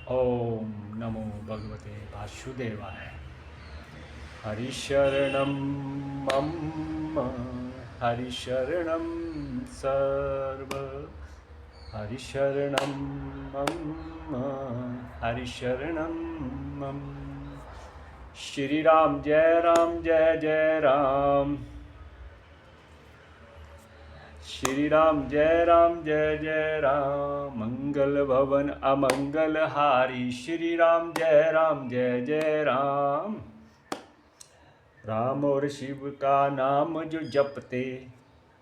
ओम नमो भगवते वासुदेवाय। हरिशरणं मम हरिशरणं सर्व हरिशरणं मम हरिशरणं मम। श्री राम जय जय राम। श्री राम जय राम। मंगल भवन अमंगल हारी। श्री राम जय राम। राम और शिव का नाम जो जपते,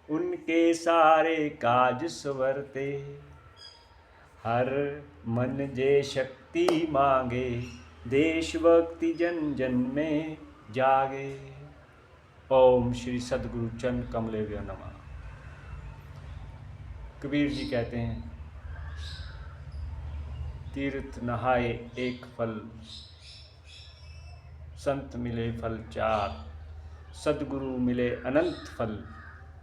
उनके सारे काज सवरते। हर मन जे शक्ति मांगे, देशभक्ति जन जन में जागे। ओम श्री सद्गुरु चरण कमलेभ्यो नमः। कबीर जी कहते हैं, तीर्थ नहाए एक फल, संत मिले फल चार। सद्गुरु मिले अनंत फल,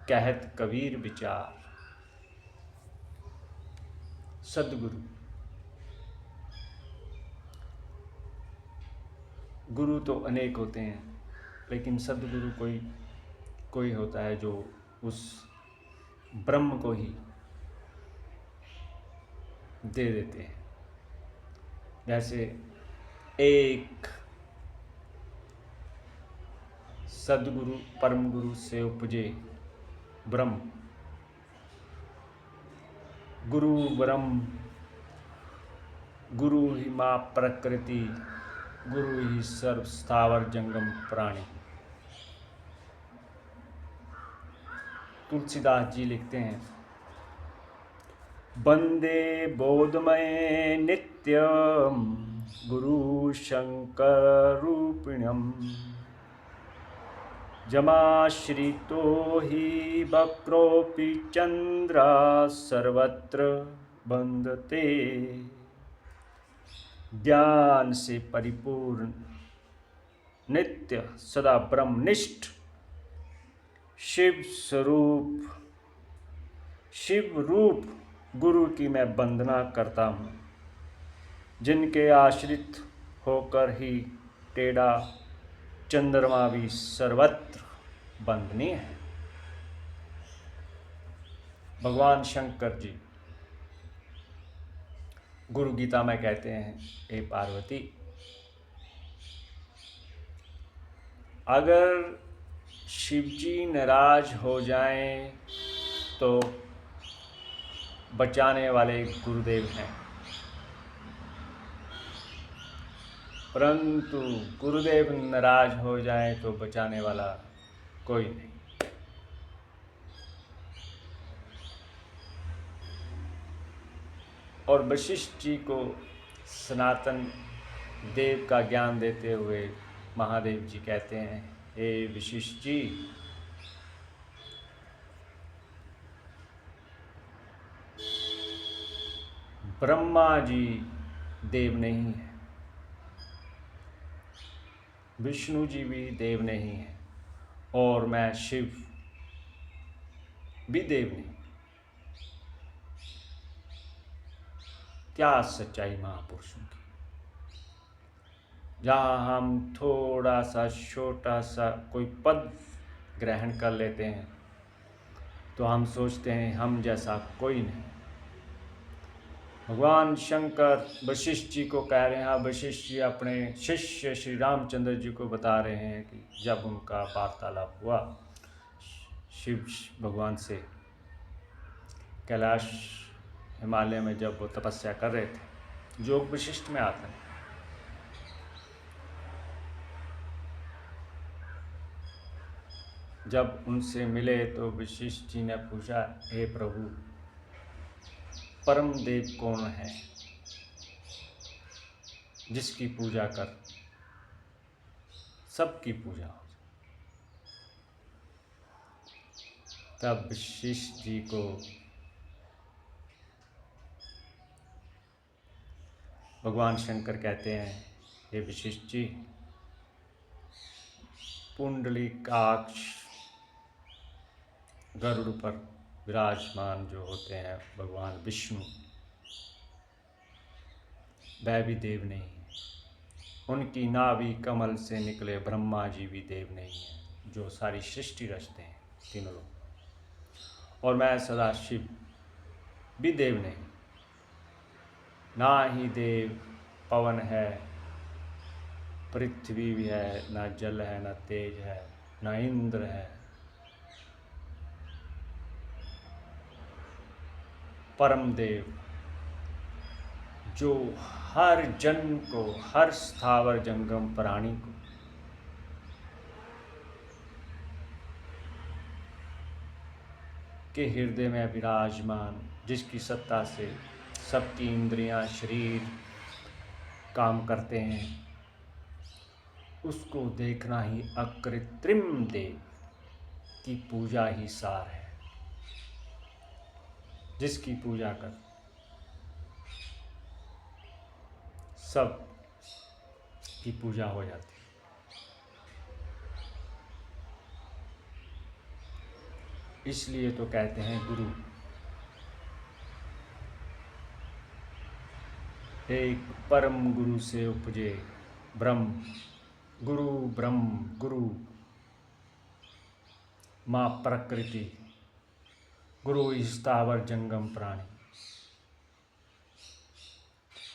कहत कबीर विचार। सद्गुरु, गुरु तो अनेक होते हैं, लेकिन सद्गुरु कोई होता है जो उस ब्रह्म को ही दे देते हैं। जैसे एक सद्गुरु परम गुरु से उपजे ब्रह्म, गुरु ब्रह्म, गुरु ही माँ प्रकृति, गुरु ही सर्व स्थावर जंगम प्राणी। तुलसीदास जी लिखते हैं, वंदे बोधमय नित्यम गुरु शंकर रूपिणम। जमाश्रितो हि वक्रोऽपि चंद्र सर्वत्र वंदते। ज्ञान से परिपूर्ण नित्य सदा ब्रह्मनिष्ठ शिव स्वरूप शिव रूप गुरु की मैं वंदना करता हूँ, जिनके आश्रित होकर ही टेढ़ा चंद्रमा भी सर्वत्र वंदनीय है। भगवान शंकर जी गुरु गीता में कहते हैं, हे पार्वती, अगर शिवजी नाराज हो जाएं तो बचाने वाले गुरुदेव हैं, परंतु गुरुदेव नाराज हो जाए तो बचाने वाला कोई नहीं। और वशिष्ठ जी को सनातन देव का ज्ञान देते हुए महादेव जी कहते हैं, हे वशिष्ठ जी, ब्रह्मा जी देव नहीं है, विष्णु जी भी देव नहीं है, और मैं शिव भी देव नहीं। क्या सच्चाई महापुरुषों की। जहाँ हम थोड़ा सा छोटा सा कोई पद ग्रहण कर लेते हैं तो हम सोचते हैं हम जैसा कोई नहीं। भगवान शंकर वशिष्ठ जी को कह रहे हैं, वशिष्ठ जी अपने शिष्य श्री रामचंद्र जी को बता रहे हैं कि जब उनका वार्तालाप हुआ शिव भगवान से कैलाश हिमालय में, जब वो तपस्या कर रहे थे, योग विशिष्ट में आता है, जब उनसे मिले तो वशिष्ठ जी ने पूछा, हे प्रभु, परम देव कौन है जिसकी पूजा कर सबकी पूजा हो। तब वशिष्ठ जी को भगवान शंकर कहते हैं, हे वशिष्ठ जी, पुंडलीकाक्ष गरुड़ पर विराजमान जो होते हैं भगवान विष्णु, वह भी देव नहीं है। उनकी नाभि कमल से निकले ब्रह्मा जी भी देव नहीं है, जो सारी सृष्टि रचते हैं तीनों लोग। और मैं सदाशिव भी देव नहीं, ना ही देव पवन है, पृथ्वी भी है, ना जल है, ना तेज है, ना इंद्र है। परम देव जो हर जन्म को, हर स्थावर जंगम प्राणी को के हृदय में विराजमान, जिसकी सत्ता से सबकी इंद्रियां, शरीर काम करते हैं, उसको देखना ही अकृत्रिम देव की पूजा ही सार है, जिसकी पूजा कर सब की पूजा हो जाती है। इसलिए तो कहते हैं गुरु एक परम गुरु से उपजे ब्रह्म, गुरु माँ प्रकृति, गुरु स्थावर जंगम प्राणी,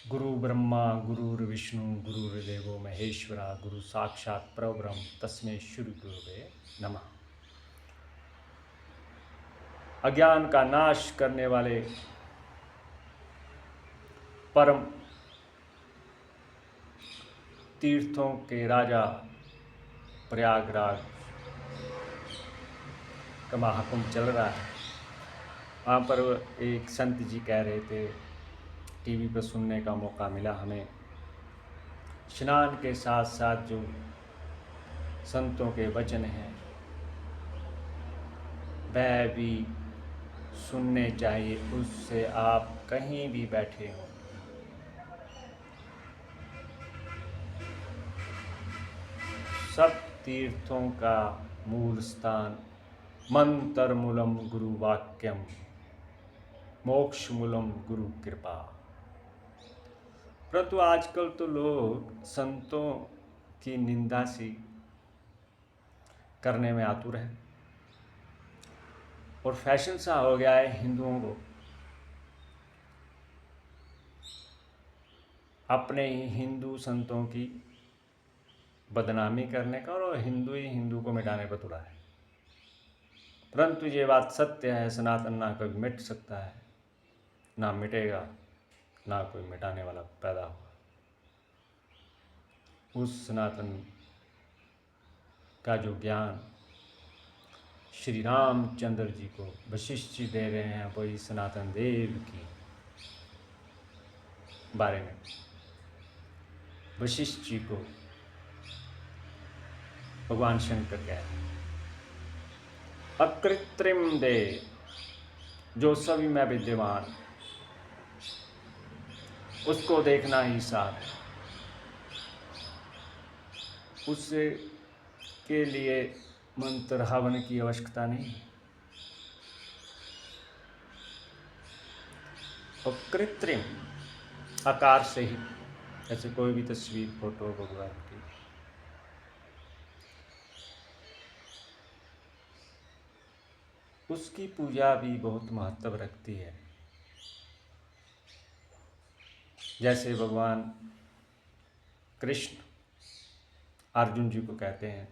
गुरु ब्रह्मा गुरुर्विष्णु गुरुर्देवो महेश्वरा, गुरु साक्षात परब्रह्म तस्मै श्री गुरुवे नमः। अज्ञान का नाश करने वाले परम तीर्थों के राजा प्रयागराज का महाकुंभ चल रहा है। वहाँ पर एक संत जी कह रहे थे, टीवी पर सुनने का मौका मिला हमें, स्नान के साथ साथ जो संतों के वचन हैं वह भी सुनने चाहिए। उससे आप कहीं भी बैठे हों, सब तीर्थों का मूल स्थान मंत्र मूलम गुरु वाक्यम, मोक्ष मूलम गुरु कृपा। परंतु आजकल तो लोग संतों की निंदा सी करने में आतुर है, और फैशन सा हो गया है हिंदुओं को अपने ही हिंदू संतों की बदनामी करने का, और हिंदू ही हिंदू को मिटाने पर तुला है। परंतु ये बात सत्य है, सनातन ना कभी मिट सकता है, ना मिटेगा, ना कोई मिटाने वाला पैदा होगा। उस सनातन का जो ज्ञान श्री रामचंद्र जी को वशिष्ठ जी दे रहे हैं, वही सनातन देव की बारे में वशिष्ठ जी को भगवान शंकर कह रहे हैं, अकृत्रिम देव जो सभी में विद्यमान, उसको देखना ही सार है। उससे के लिए मंत्र हवन की आवश्यकता नहीं, और कृत्रिम आकार से ही, ऐसे कोई भी तस्वीर फोटो भगवान की, उसकी पूजा भी बहुत महत्व रखती है। जैसे भगवान कृष्ण अर्जुन जी को कहते हैं,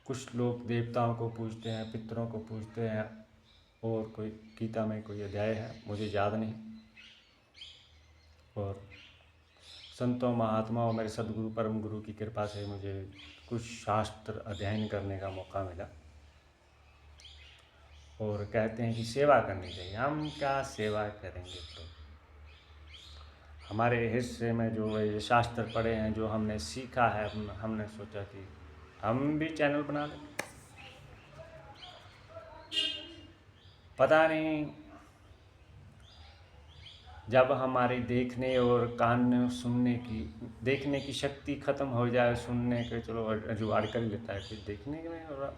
कुछ लोग देवताओं को पूजते हैं, पितरों को पूजते हैं, और कोई गीता में कोई अध्याय है मुझे याद नहीं, और संतों महात्माओं मेरे सदगुरु परम गुरु की कृपा से मुझे कुछ शास्त्र अध्ययन करने का मौका मिला, और कहते हैं कि सेवा करनी चाहिए। हम क्या सेवा करेंगे, तो हमारे हिस्से में जो ये शास्त्र पढ़े हैं, जो हमने सीखा है, हमने सोचा कि हम भी चैनल बना लें। पता नहीं जब हमारी देखने और कान सुनने की, देखने की शक्ति खत्म हो जाए, सुनने के चलो जुगाड़ कर लेता है, कुछ देखने के में हो रहा,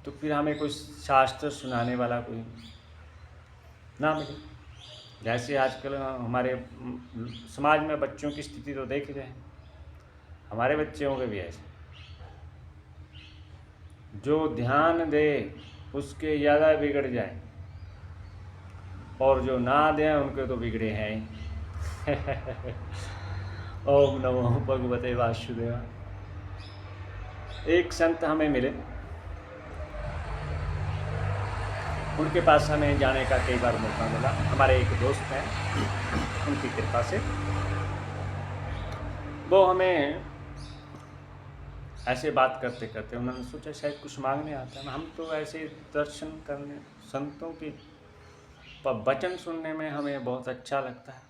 तो फिर हमें कोई शास्त्र सुनाने वाला कोई ना मिले, जैसे आजकल हमारे समाज में बच्चों की स्थिति तो देख ही रहे हैं, हमारे बच्चों के भी ऐसे, जो ध्यान दे उसके ज़्यादा बिगड़ जाए और जो ना दें उनके तो बिगड़े हैं ही। ओम नमो भगवते वासुदेवा। एक संत हमें मिले, उनके पास हमें जाने का कई बार मौका मिला। हमारे एक दोस्त हैं, उनकी कृपा से वो हमें ऐसे बात करते करते उन्होंने सोचा शायद कुछ मांगने आता है। हम तो ऐसे दर्शन करने, संतों की वचन सुनने में हमें बहुत अच्छा लगता है।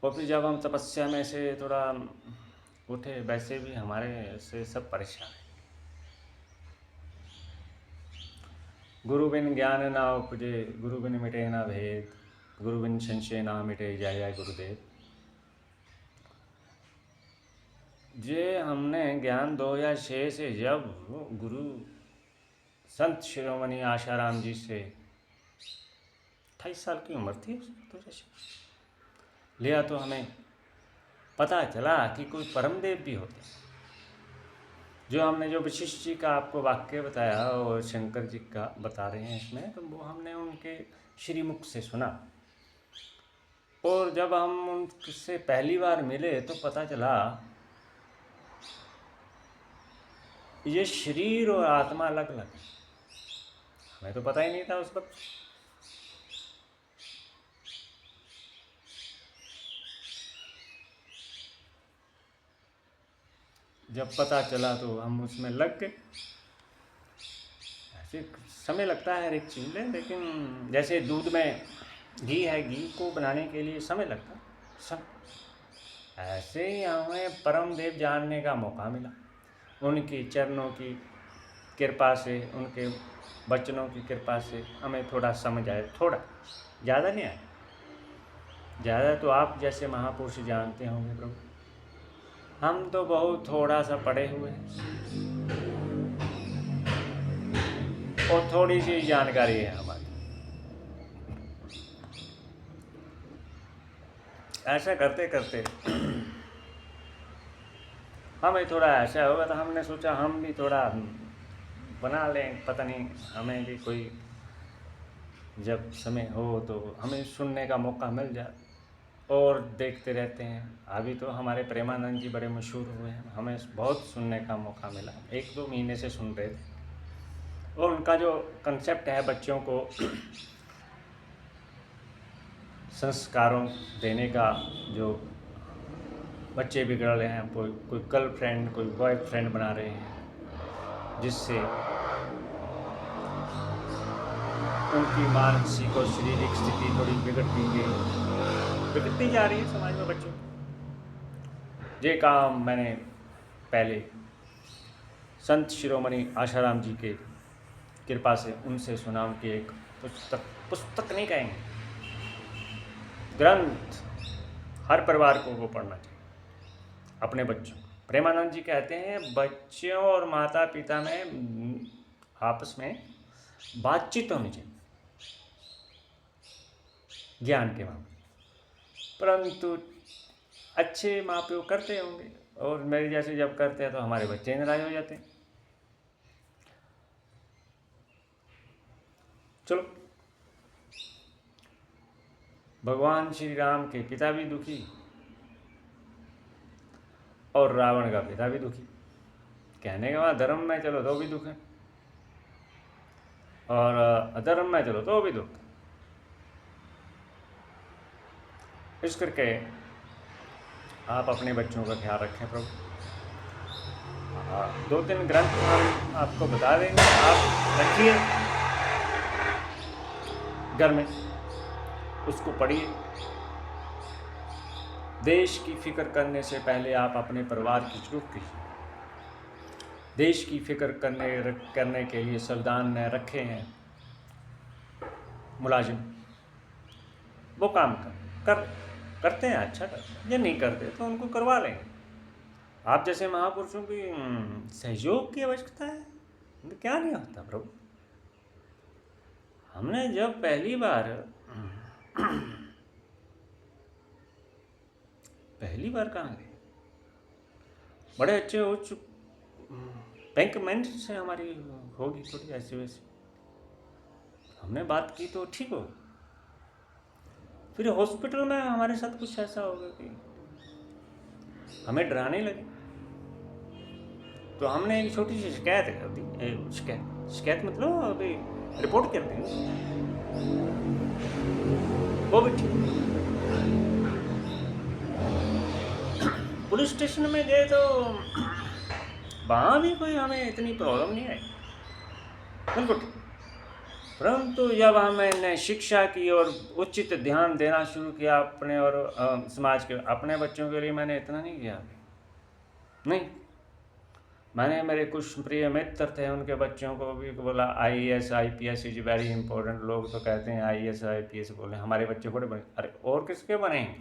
और फिर जब हम तपस्या में से थोड़ा उठे, वैसे भी हमारे से सब परेशान है। गुरु बिन ज्ञान ना उपजे, गुरु बिन मिटे ना भेद, गुरु बिन संशय ना मिटे, जय जय गुरुदेव। जे हमने ज्ञान 2006 से जब गुरु संत शिरोमणि आशाराम जी से 28 साल की उम्र थी तो लिया, तो हमें पता चला कि कोई परम देव भी होते हैं। जो हमने जो वशिष्ठ जी का आपको वाक्य बताया और शंकर जी का बता रहे हैं इसमें, तो वो हमने उनके श्रीमुख से सुना। और जब हम उनसे पहली बार मिले तो पता चला ये शरीर और आत्मा अलग अलग है। हमें तो पता ही नहीं था उस वक्त। जब पता चला तो हम उसमें लग गए। ऐसे समय लगता है हर एक चीज़ में, लेकिन जैसे दूध में घी है, घी को बनाने के लिए समय लगता है, ऐसे ही हमें परम देव जानने का मौका मिला। उनके चरणों की कृपा से, उनके वचनों की कृपा से हमें थोड़ा समझ आया, थोड़ा, ज़्यादा नहीं आया। ज़्यादा तो आप जैसे महापुरुष जानते होंगे प्रभु, हम तो बहुत थोड़ा सा पढ़े हुए हैं और थोड़ी सी जानकारी है हमारी। ऐसा करते करते हमें थोड़ा ऐसा होगा, तो हमने सोचा हम भी थोड़ा बना लें, पता नहीं हमें भी कोई जब समय हो तो हमें सुनने का मौका मिल जाए। और देखते रहते हैं, अभी तो हमारे प्रेमानंद जी बड़े मशहूर हुए हैं, हमें बहुत सुनने का मौका मिला। 1-2 महीने से सुन रहे थे। और उनका जो कंसेप्ट है बच्चों को संस्कारों देने का, जो बच्चे बिगड़ रहे हैं, कोई गर्लफ्रेंड, कोई बॉयफ्रेंड बना रहे हैं, जिससे उनकी मानसिक और शारीरिक स्थिति थोड़ी बिगड़ती जा रही है समाज में बच्चों की। ये काम मैंने पहले संत शिरोमणि आशाराम जी के कृपा से उनसे सुना। उनकी एक पुस्तक नहीं कहेंगे, ग्रंथ, हर परिवार को वो पढ़ना चाहिए अपने बच्चों। प्रेमानंद जी कहते हैं बच्चों और माता पिता में आपस में बातचीत होनी चाहिए ज्ञान के मामले। परंतु अच्छे माँ प्यो करते होंगे, और मेरे जैसे जब करते हैं तो हमारे बच्चे नाराज हो जाते हैं। चलो, भगवान श्री राम के पिता भी दुखी और रावण का पिता भी दुखी। कहने के बाद धर्म में चलो तो भी दुख है, और अधर्म में चलो तो भी दुख। इस करके आप अपने बच्चों का ख्याल रखें प्रभु। 2-3 ग्रंथ हम आपको बता देंगे, आप रखिए घर में, उसको पढ़िए। देश की फिक्र करने से पहले आप अपने परिवार की जरूर कीजिए। देश की फिक्र करने के लिए संविधान ने रखे हैं मुलाजिम, वो काम करते हैं, अच्छा करते हैं। ये नहीं करते तो उनको करवा लेंगे। आप जैसे महापुरुषों की सहयोग की आवश्यकता है, क्या नहीं होता प्रभु। हमने जब पहली बार पहली बार कहाँ गए, बड़े अच्छे हो बैंक मैनेजर से हमारी होगी थोड़ी ऐसी वैसी, हमने बात की तो ठीक हो। फिर हॉस्पिटल में हमारे साथ कुछ ऐसा हो गया कि हमें डराने लगे, तो हमने एक छोटी सी शिकायत कर दी। शिकायत मतलब अभी रिपोर्ट कर दी, वो भी ठीक। पुलिस स्टेशन में गए तो वहाँ भी कोई हमें इतनी प्रॉब्लम नहीं आई, बिल्कुल ठीक। परंतु जब हमने शिक्षा की और उचित ध्यान देना शुरू किया अपने और समाज के अपने बच्चों के लिए, मैंने इतना नहीं किया। नहीं, मैंने मेरे कुछ प्रिय मित्र थे, उनके बच्चों को भी बोला IAS IPS is very important. लोग तो कहते हैं IAS IPS बोले, हमारे बच्चे थोड़े बने। अरे और किसके बनेंगे,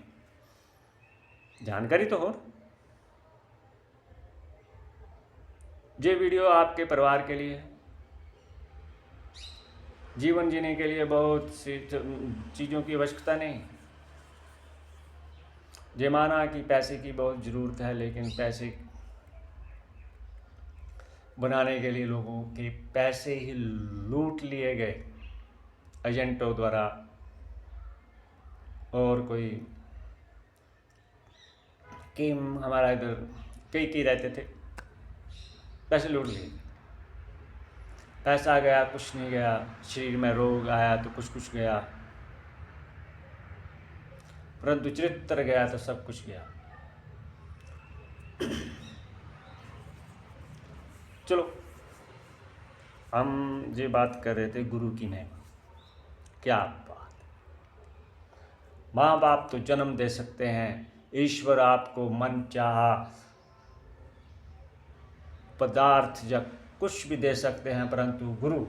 जानकारी तो हो। ये वीडियो आपके परिवार के लिए, जीवन जीने के लिए बहुत सी चीज़ों की आवश्यकता नहीं। ये माना कि पैसे की बहुत ज़रूरत है, लेकिन पैसे बनाने के लिए लोगों के पैसे ही लूट लिए गए एजेंटों द्वारा, और कोई कि हमारा इधर कई रहते थे, पैसे लूट लिए। पैसा गया कुछ नहीं गया, शरीर में रोग आया तो कुछ गया, परंतु चरित्र गया तो सब कुछ गया। चलो, हम ये बात कर रहे थे गुरु की महिमा। क्या बात, माँ बाप तो जन्म दे सकते हैं, ईश्वर आपको मन चाहा पदार्थ या कुछ भी दे सकते हैं, परंतु गुरु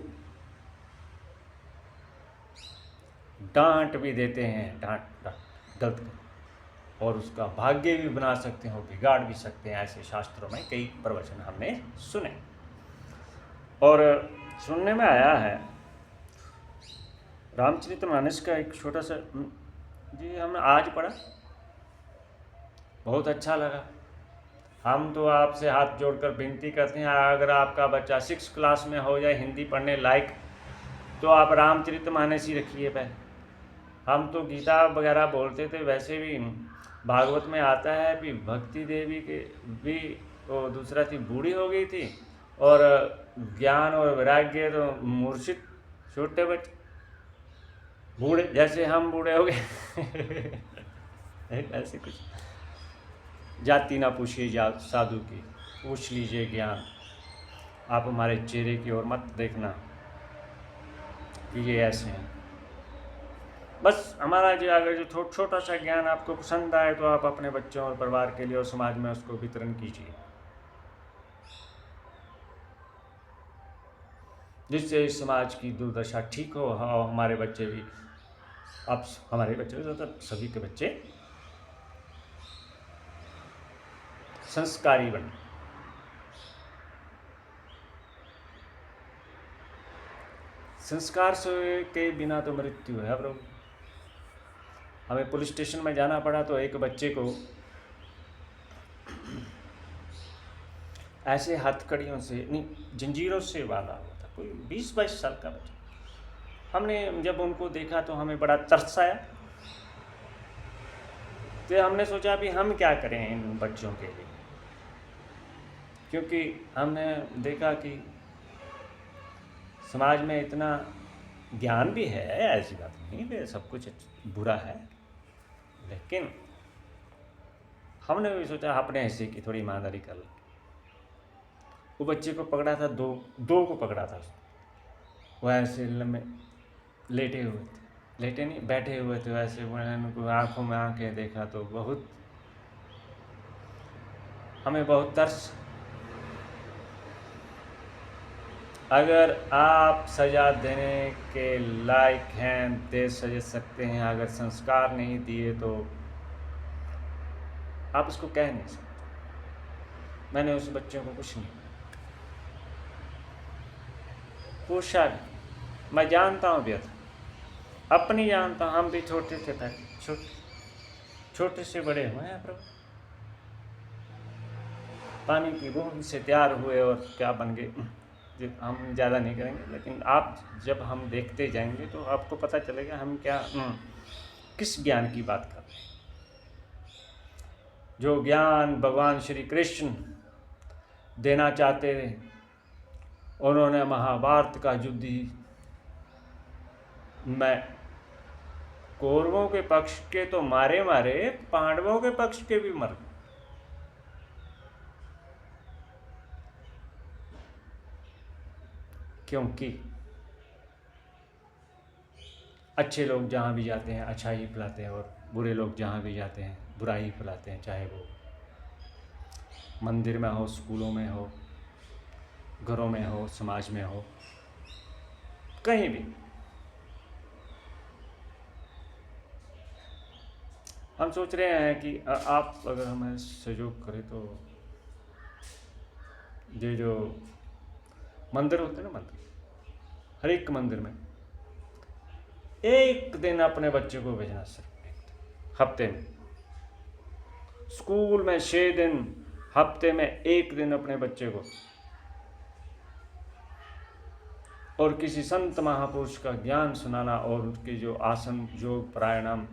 डांट भी देते हैं, डांट गलत, और उसका भाग्य भी बना सकते हैं और बिगाड़ भी सकते हैं। ऐसे शास्त्रों में कई प्रवचन हमने सुने और सुनने में आया है। रामचरितमानस का एक छोटा सा जी हमने आज पढ़ा, बहुत अच्छा लगा। हम तो आपसे हाथ जोड़कर विनती करते हैं, अगर आपका बच्चा 6 क्लास में हो जाए हिंदी पढ़ने लायक, तो आप रामचरितमानस ही रखिए पहले। हम तो गीता वगैरह बोलते थे, वैसे भी भागवत में आता है कि भक्ति देवी के भी वो दूसरा थी, बूढ़ी हो गई थी, और ज्ञान और वैराग्य तो मूर्छित छोटे बच्चे, बूढ़े जैसे हम बूढ़े हो गए ऐसे कुछ। जाति ना पूछिए साधु की, पूछ लीजिए ज्ञान। आप हमारे चेहरे की ओर मत देखना कि ये ऐसे हैं। बस हमारा जो अगर जो छोटा सा ज्ञान आपको पसंद आए तो आप अपने बच्चों और परिवार के लिए और समाज में उसको वितरण कीजिए, जिससे इस समाज की दुर्दशा ठीक हो। और हमारे बच्चे भी, अब हमारे बच्चे तो सभी के बच्चे संस्कारी बने। संस्कार से के बिना तो मृत्यु है प्रभु। हमें पुलिस स्टेशन में जाना पड़ा तो एक बच्चे को ऐसे हथकड़ियों से नहीं, जंजीरों से बांधा हुआ था, कोई 20-22 साल का बच्चा। हमने जब उनको देखा तो हमें बड़ा तरस आया, तो हमने सोचा भी हम क्या करें इन बच्चों के लिए, क्योंकि हमने देखा कि समाज में इतना ज्ञान भी है, ऐसी बात नहीं है सब कुछ बुरा है, लेकिन हमने भी सोचा अपने हिस्से की थोड़ी ईमानदारी कर लो। वो बच्चे को पकड़ा था, दो को पकड़ा था, वो ऐसे लम्बे लेटे हुए थे, लेटे नहीं बैठे हुए थे, वैसे मैंने उनको आंखों में आंखें देखा तो बहुत हमें बहुत तरस। अगर आप सज़ा देने के लायक हैं, दे सजा सकते हैं, अगर संस्कार नहीं दिए तो आप उसको कह नहीं सकते। मैंने उस बच्चे को कुछ नहीं पूछा, मैं जानता हूँ व्यथा, अपनी जानता, हम भी छोटे थे पहले, छोटे से बड़े हुए हैं प्रभु, पानी की बूंद से तैयार हुए और क्या बन गए। हम ज़्यादा नहीं करेंगे, लेकिन आप जब हम देखते जाएंगे तो आपको पता चलेगा हम क्या किस ज्ञान की बात कर रहे हैं। जो ज्ञान भगवान श्री कृष्ण देना चाहते थे, उन्होंने महाभारत का युद्ध में कौरवों के पक्ष के तो मारे पांडवों के पक्ष के भी मर गए। क्योंकि अच्छे लोग जहाँ भी जाते हैं अच्छा ही फैलाते हैं, और बुरे लोग जहाँ भी जाते हैं बुरा ही फैलाते हैं, चाहे वो मंदिर में हो, स्कूलों में हो, घरों में हो, समाज में हो, कहीं भी। हम सोच रहे हैं कि आप अगर हमें सहयोग करें तो ये जो मंदिर होते हैं ना, मंदिर, हर एक मंदिर में एक दिन अपने बच्चे को भेजना, सिर्फ हफ्ते में। स्कूल में 6 दिन, हफ्ते में 1 दिन अपने बच्चे को, और किसी संत महापुरुष का ज्ञान सुनाना और उनके जो आसन, योग, प्राणायाम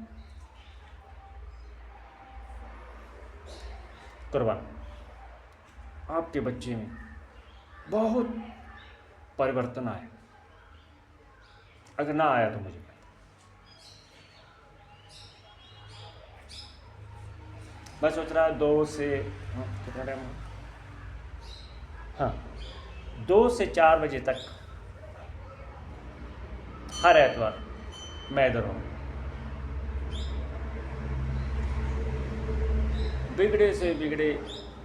करवाना। आपके बच्चे में बहुत परिवर्तन आए। अगर ना आया तो मुझे मैं सोच रहा 2 से कितना टाइम, हाँ 2 से 4 बजे तक हर एतवार मैं इधर हूँ। बिगड़े से बिगड़े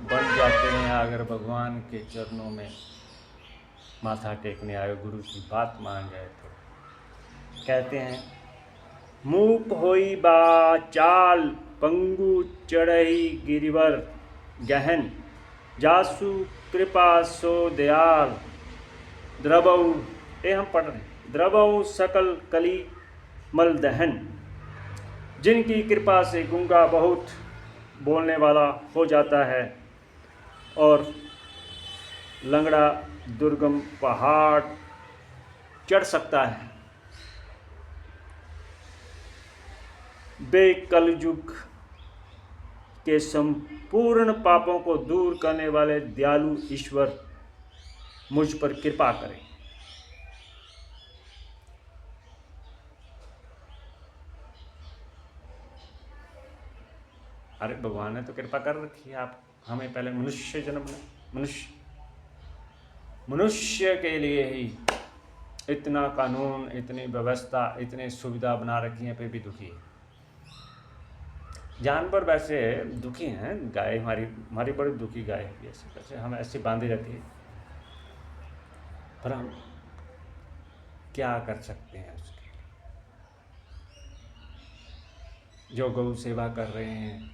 बन जाते हैं अगर भगवान के चरणों में माथा टेकने आए, गुरु की बात मान जाए तो। कहते हैं मूक होई बा चाल, पंगु चढ़ई गिरिवर गहन, जासु कृपा सो दयाल, द्रवऊ, ये हम पढ़ रहे हैं, द्रवऊ सकल कली मल दहन। जिनकी कृपा से गूंगा बहुत बोलने वाला हो जाता है, और लंगड़ा दुर्गम पहाड़ चढ़ सकता है। वे कलयुग के संपूर्ण पापों को दूर करने वाले दयालु ईश्वर मुझ पर कृपा करें। अरे भगवान ने तो कृपा कर रखी है, आप हमें पहले मनुष्य जन्म में, मनुष्य के लिए ही इतना कानून, इतनी व्यवस्था, इतनी सुविधा बना रखी है, फिर भी दुखी है। जानवर वैसे दुखी हैं, गाय हमारी बड़ी दुखी गाय है, ऐसे हम ऐसे बांधी रहती है, पर हम क्या कर सकते हैं उसके लिए। जो गौ सेवा कर रहे हैं,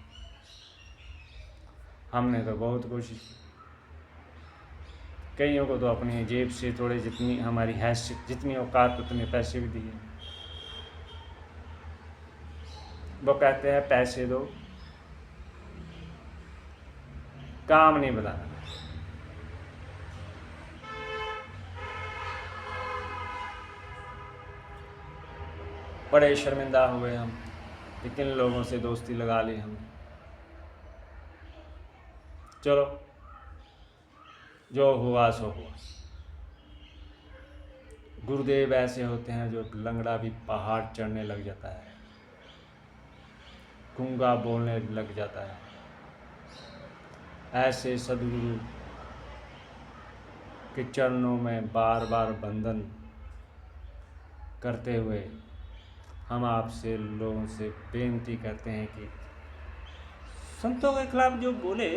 हमने तो बहुत कोशिश की, कईयों को तो अपनी जेब से थोड़े, जितनी हमारी हैसियत, जितनी औकात, उतने पैसे भी दिए। वो कहते हैं पैसे दो, काम नहीं बताना। बड़े शर्मिंदा हुए हम, किन लोगों से दोस्ती लगा ली हमने। चलो जो हुआ सो हुआ। गुरुदेव ऐसे होते हैं जो लंगड़ा भी पहाड़ चढ़ने लग जाता है, गूंगा बोलने लग जाता है। ऐसे सदगुरु के चरणों में बार बार बंधन करते हुए हम आपसे, लोगों से बेनती करते हैं कि संतों के खिलाफ जो बोले,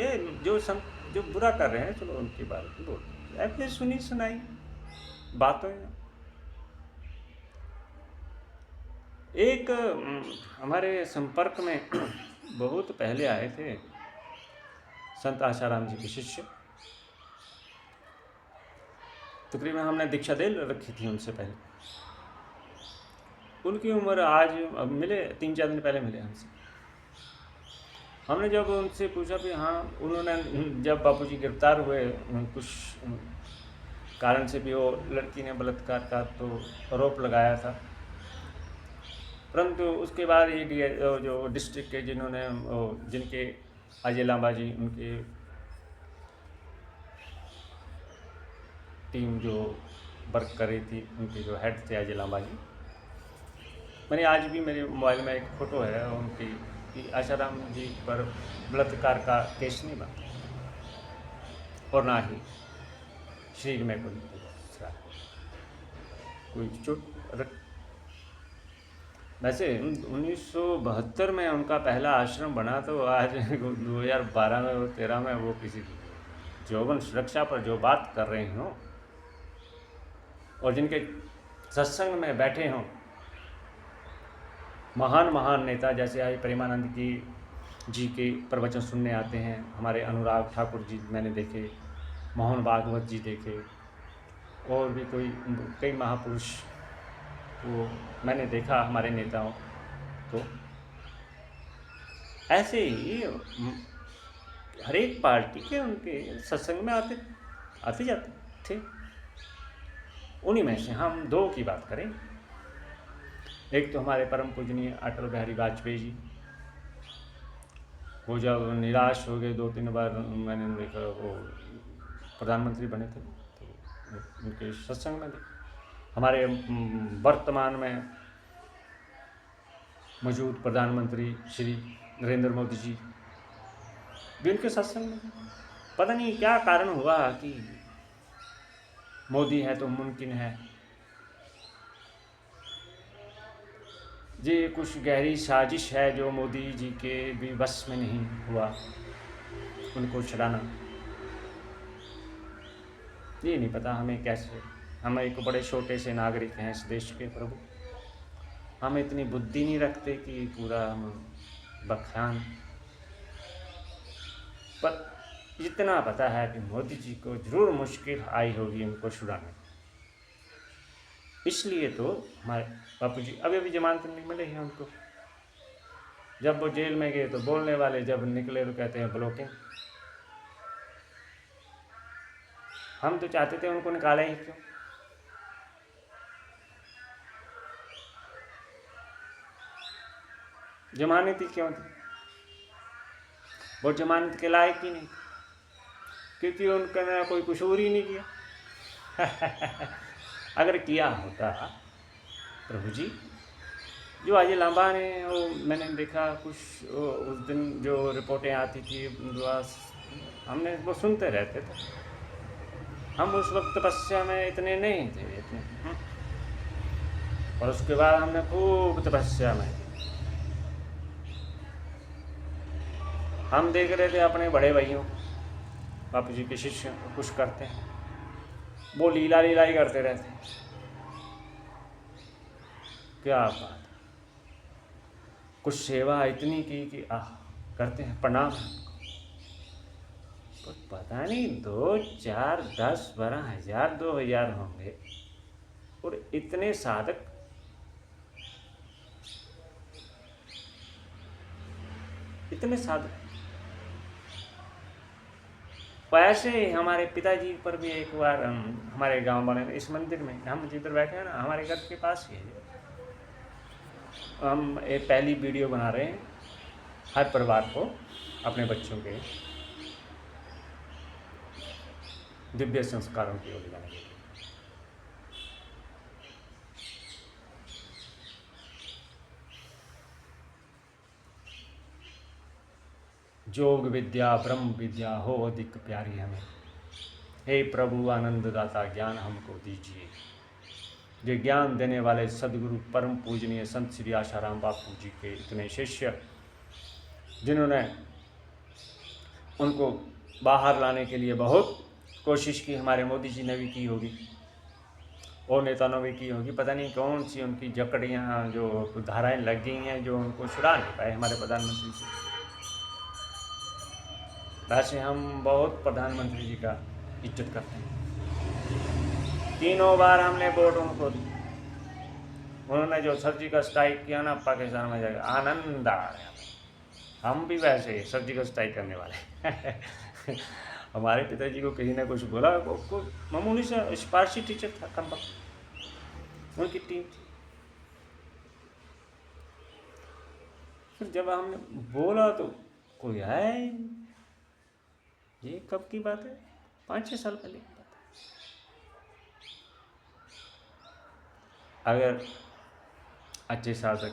जो बुरा कर रहे हैं, चलो उनके बारे में बोल, ऐसे सुनी सुनाई बातों। एक हमारे संपर्क में बहुत पहले आए थे संत आशाराम जी के शिष्य, तकरीबन हमने दीक्षा दे रखी थी उनसे पहले। उनकी उम्र आज अब मिले 3-4 दिन पहले मिले हमसे। हमने जब उनसे पूछा भी हाँ, उन्होंने जब बापूजी गिरफ्तार हुए कुछ कारण से भी वो लड़की ने बलात्कार का तो आरोप लगाया था, परंतु उसके बाद ये जो डिस्ट्रिक्ट के जिनके अजय लांबा जी उनके टीम जो वर्क कर रही थी, उनके जो हेड थे अजय लांबा जी, मैंने आज भी मेरे मोबाइल में एक फ़ोटो है उनकी कि आशाराम जी पर बलात्कार का केस नहीं बना और ना ही शरीर में कोई चोट। वैसे 1972 में उनका पहला आश्रम बना, तो आज 2012 में और 13 में वो किसी यौवन सुरक्षा पर जो बात कर रहे हों और जिनके सत्संग में बैठे हों महान महान नेता, जैसे आज प्रेमानंद जी के प्रवचन सुनने आते हैं, हमारे अनुराग ठाकुर जी मैंने देखे, मोहन भागवत जी देखे, और भी कई महापुरुष वो मैंने देखा हमारे नेताओं। तो ऐसे ही हर एक पार्टी के उनके सत्संग में आते जाते थे। उन्हीं में से हम दो की बात करें। एक तो हमारे परम पूजनीय अटल बिहारी वाजपेयी जी, वो जब निराश हो गए 2-3 बार मैंने देखा वो प्रधानमंत्री बने थे, तो उनके सत्संग में हमारे वर्तमान में मौजूद प्रधानमंत्री श्री नरेंद्र मोदी जी भी उनके सत्संग में। पता नहीं क्या कारण हुआ कि मोदी है तो मुमकिन है, ये कुछ गहरी साजिश है जो मोदी जी के भी बस में नहीं हुआ उनको छुड़ाना। ये नहीं पता हमें कैसे, हम एक बड़े छोटे से नागरिक हैं इस देश के प्रभु, हम इतनी बुद्धि नहीं रखते कि पूरा हम बख्यान, पर इतना पता है कि मोदी जी को जरूर मुश्किल आई होगी उनको छुड़ाने। इसलिए तो हमारे बापू जी अभी जमानत नहीं मिले हैं उनको। जब वो जेल में गए तो बोलने वाले, जब निकले तो कहते हैं ब्लॉकिंग। हम तो चाहते थे उनको निकाला ही क्यों। जमानत ही क्यों थी, वो जमानत के लायक ही नहीं, क्योंकि उनका कोई कसूर ही नहीं किया। अगर किया होता प्रभु जी, जो अजय लांबा ने वो मैंने देखा कुछ उस दिन जो रिपोर्टें आती थी हमने वो सुनते रहते थे। हम उस वक्त तपस्या में इतने नहीं थे और उसके बाद हमने खूब तपस्या में हम देख रहे थे अपने बड़े भाइयों बापू जी के शिष्य कुछ करते हैं, वो लीला ही करते रहते हैं। क्या बात, कुछ सेवा इतनी की कि करते हैं प्रणाम। तो पता नहीं 2, 4, 10, 12 हजार 2000 होंगे और इतने साधक वैसे हमारे पिताजी पर भी एक बार हमारे गांव वाले इस मंदिर में, हम जिधर बैठे हैं ना हमारे घर के पास ही है, हम एक पहली वीडियो बना रहे हैं हर परिवार को अपने बच्चों के दिव्य संस्कारों की ओर जाने के लिए। योग विद्या ब्रह्म विद्या हो अधिक प्यारी हमें, हे प्रभु आनंद दाता ज्ञान हमको दीजिए। जो ज्ञान देने वाले सदगुरु परम पूजनीय संत श्री आशाराम बापू जी के इतने शिष्य, जिन्होंने उनको बाहर लाने के लिए बहुत कोशिश की, हमारे मोदी जी ने भी की होगी और नेताओं ने भी की होगी। पता नहीं कौन सी उनकी जकड़ियाँ जो धाराएं लग गई हैं जो उनको छुड़ा नहीं पाए हमारे प्रधानमंत्री जी। वैसे हम बहुत प्रधानमंत्री जी का इज्जत करते हैं, 3 बार हमने वोट उनको दी, उन्होंने जो सर्जिकल स्ट्राइक किया ना पाकिस्तान में जाकर, आनंद आ गया। हम भी वैसे सर्जिकल स्ट्राइक करने वाले हमारे पिताजी को किसी ने कुछ बोला, वो मामूली सा स्पारसी टीचर था, कम वक्त उनकी टीम थी। फिर जब हमने बोला तो कोई आया ही नहीं। ये कब की बात है? 5-6 साल पहले की बात है। अगर अच्छे शासक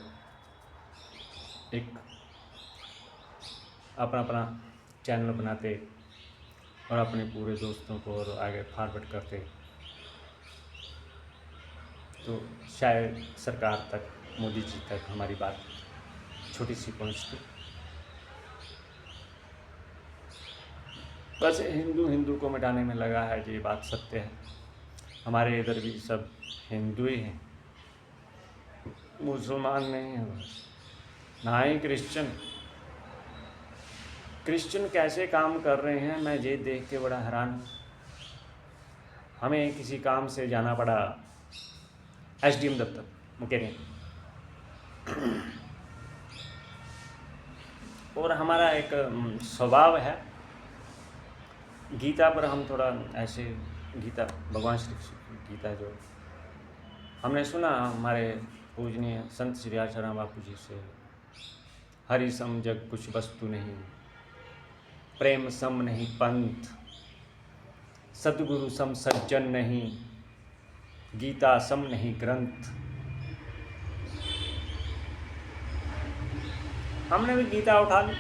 एक अपना अपना चैनल बनाते और अपने पूरे दोस्तों को और आगे फॉरवर्ड करते तो शायद सरकार तक, मोदी जी तक हमारी बात छोटी सी पहुंचती। बस हिंदू को मिटाने में लगा है, ये बात सत्य है। हमारे इधर भी सब हिंदू ही हैं, मुसलमान नहीं है, ना ही क्रिश्चियन कैसे काम कर रहे हैं, मैं ये देख के बड़ा हैरान हूँ। हमें किसी काम से जाना पड़ा SDM दफ्तर मुकेरियन, और हमारा एक स्वभाव है, गीता पर हम थोड़ा ऐसे, गीता भगवान श्री गीता जो हमने सुना हमारे पूजनीय संत श्री आशाराम बापू जी से, हरि सम जग कुछ वस्तु नहीं, प्रेम सम नहीं पंथ, सतगुरु सम सज्जन नहीं, गीता सम नहीं ग्रंथ। हमने भी गीता उठा ली,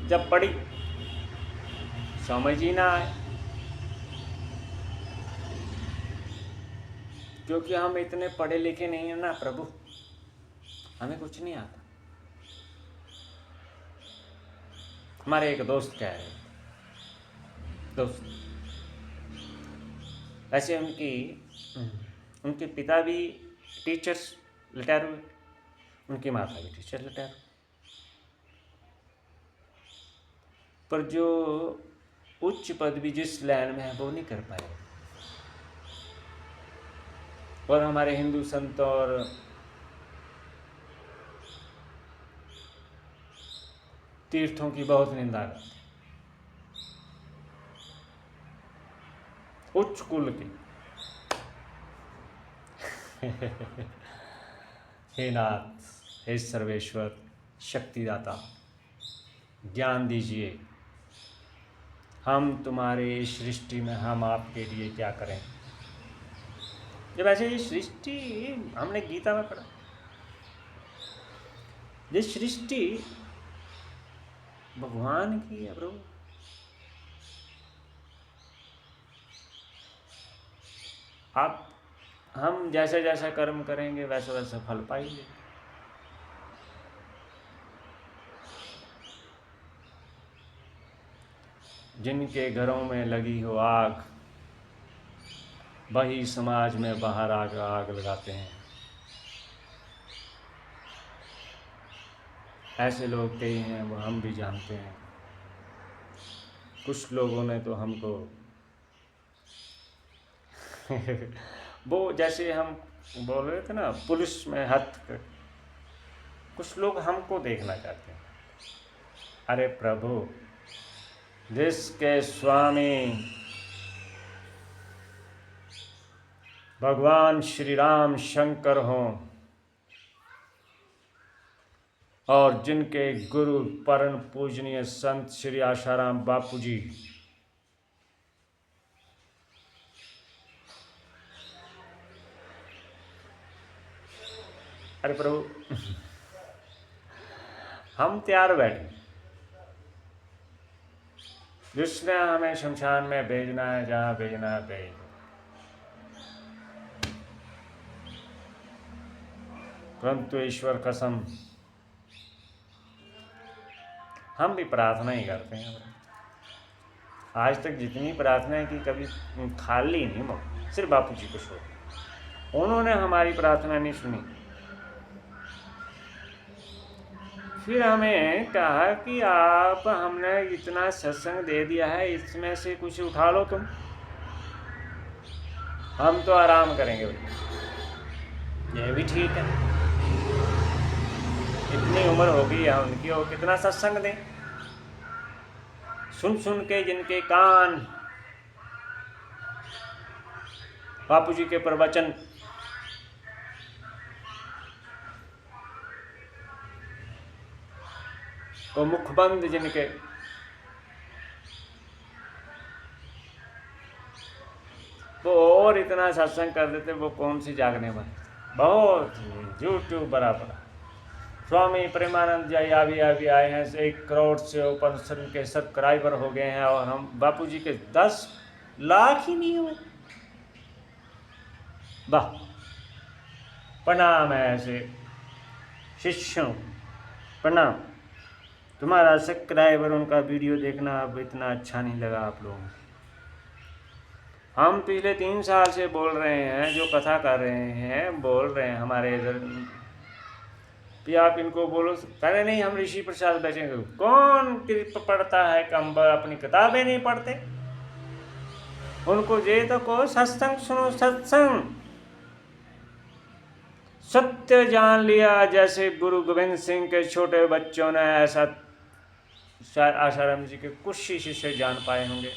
जब पढ़ी समझ ही ना आए, क्योंकि हम इतने पढ़े लिखे नहीं हैं ना प्रभु, हमें कुछ नहीं आता। हमारे एक दोस्त कह रहे, दोस्त ऐसे उनके पिता भी टीचर्स रिटायर हुए, उनकी माता भी टीचर रिटायर, पर जो उच्च पदवी जिस लाइन में है वो नहीं कर पाए। और हमारे हिंदू संत और तीर्थों की बहुत निंदा करते, उच्च कुल की हे नाथ, हे सर्वेश्वर, शक्तिदाता, ज्ञान दीजिए, हम तुम्हारे इस सृष्टि में हम आपके लिए क्या करें। जब ऐसे ये सृष्टि हमने गीता में पढ़ा, ये सृष्टि भगवान की है प्रभु, आप हम जैसा जैसा कर्म करेंगे वैसा वैसा फल पाएंगे। जिनके घरों में लगी हो आग, वही समाज में बाहर आग लगाते हैं। ऐसे लोग कई हैं, वो हम भी जानते हैं। कुछ लोगों ने तो हमको वो जैसे हम बोल रहे थे ना, पुलिस में हथ, कुछ लोग हमको देखना चाहते हैं। अरे प्रभु, देश के स्वामी भगवान श्री राम शंकर हों और जिनके गुरु परम पूजनीय संत श्री आशाराम बापू जी, अरे प्रभु हम तैयार बैठे, जिसने हमें शमशान में भेजना है, जहाँ भेजना है भेज। परंतु ईश्वर कसम, हम भी प्रार्थना ही करते हैं। आज तक जितनी प्रार्थनाएं की कभी खाली नहीं, सिर्फ बापू जी को छोड़, उन्होंने हमारी प्रार्थना नहीं सुनी। फिर हमें कहा कि आप, हमने इतना सत्संग दे दिया है, इसमें से कुछ उठा लो तुम, हम तो आराम करेंगे भाई। ये भी ठीक है, इतनी उम्र हो गई है उनकी और कितना सत्संग दें। सुन सुन के जिनके कान बापू जी के प्रवचन वो मुखबंद जिनके, वो और इतना सत्संग कर देते, वो कौन सी जागने वाले। बहुत यूट्यूब बराबर। स्वामी प्रेमानंद जी अभी आए हैं, 1 करोड़ से ऊपर के सब्सक्राइबर हो गए हैं, और हम बापू जी के 10 लाख ही नहीं हुए। वाह, प्रणाम है ऐसे शिष्यों, प्रणाम। तुम्हारा सब्सक्राइबर, उनका वीडियो देखना अब इतना अच्छा नहीं लगा आप लोगों को। हम पिछले 3 साल से बोल रहे हैं, जो कथा कर रहे हैं, बोल रहे हैं हमारे इधर भी, आप इनको बोलो, कह रहे नहीं हम ऋषि प्रसाद बैठेंगे। कौन पढ़ता है, कंबर अपनी किताबें नहीं पढ़ते। उनको ये तो कहो सत्संग सुनो, सत्संग। सत्य जान लिया, जैसे गुरु गोविंद सिंह के छोटे बच्चों ने, ऐसा आसाराम जी के कुछ ही शिष्य जान पाए होंगे।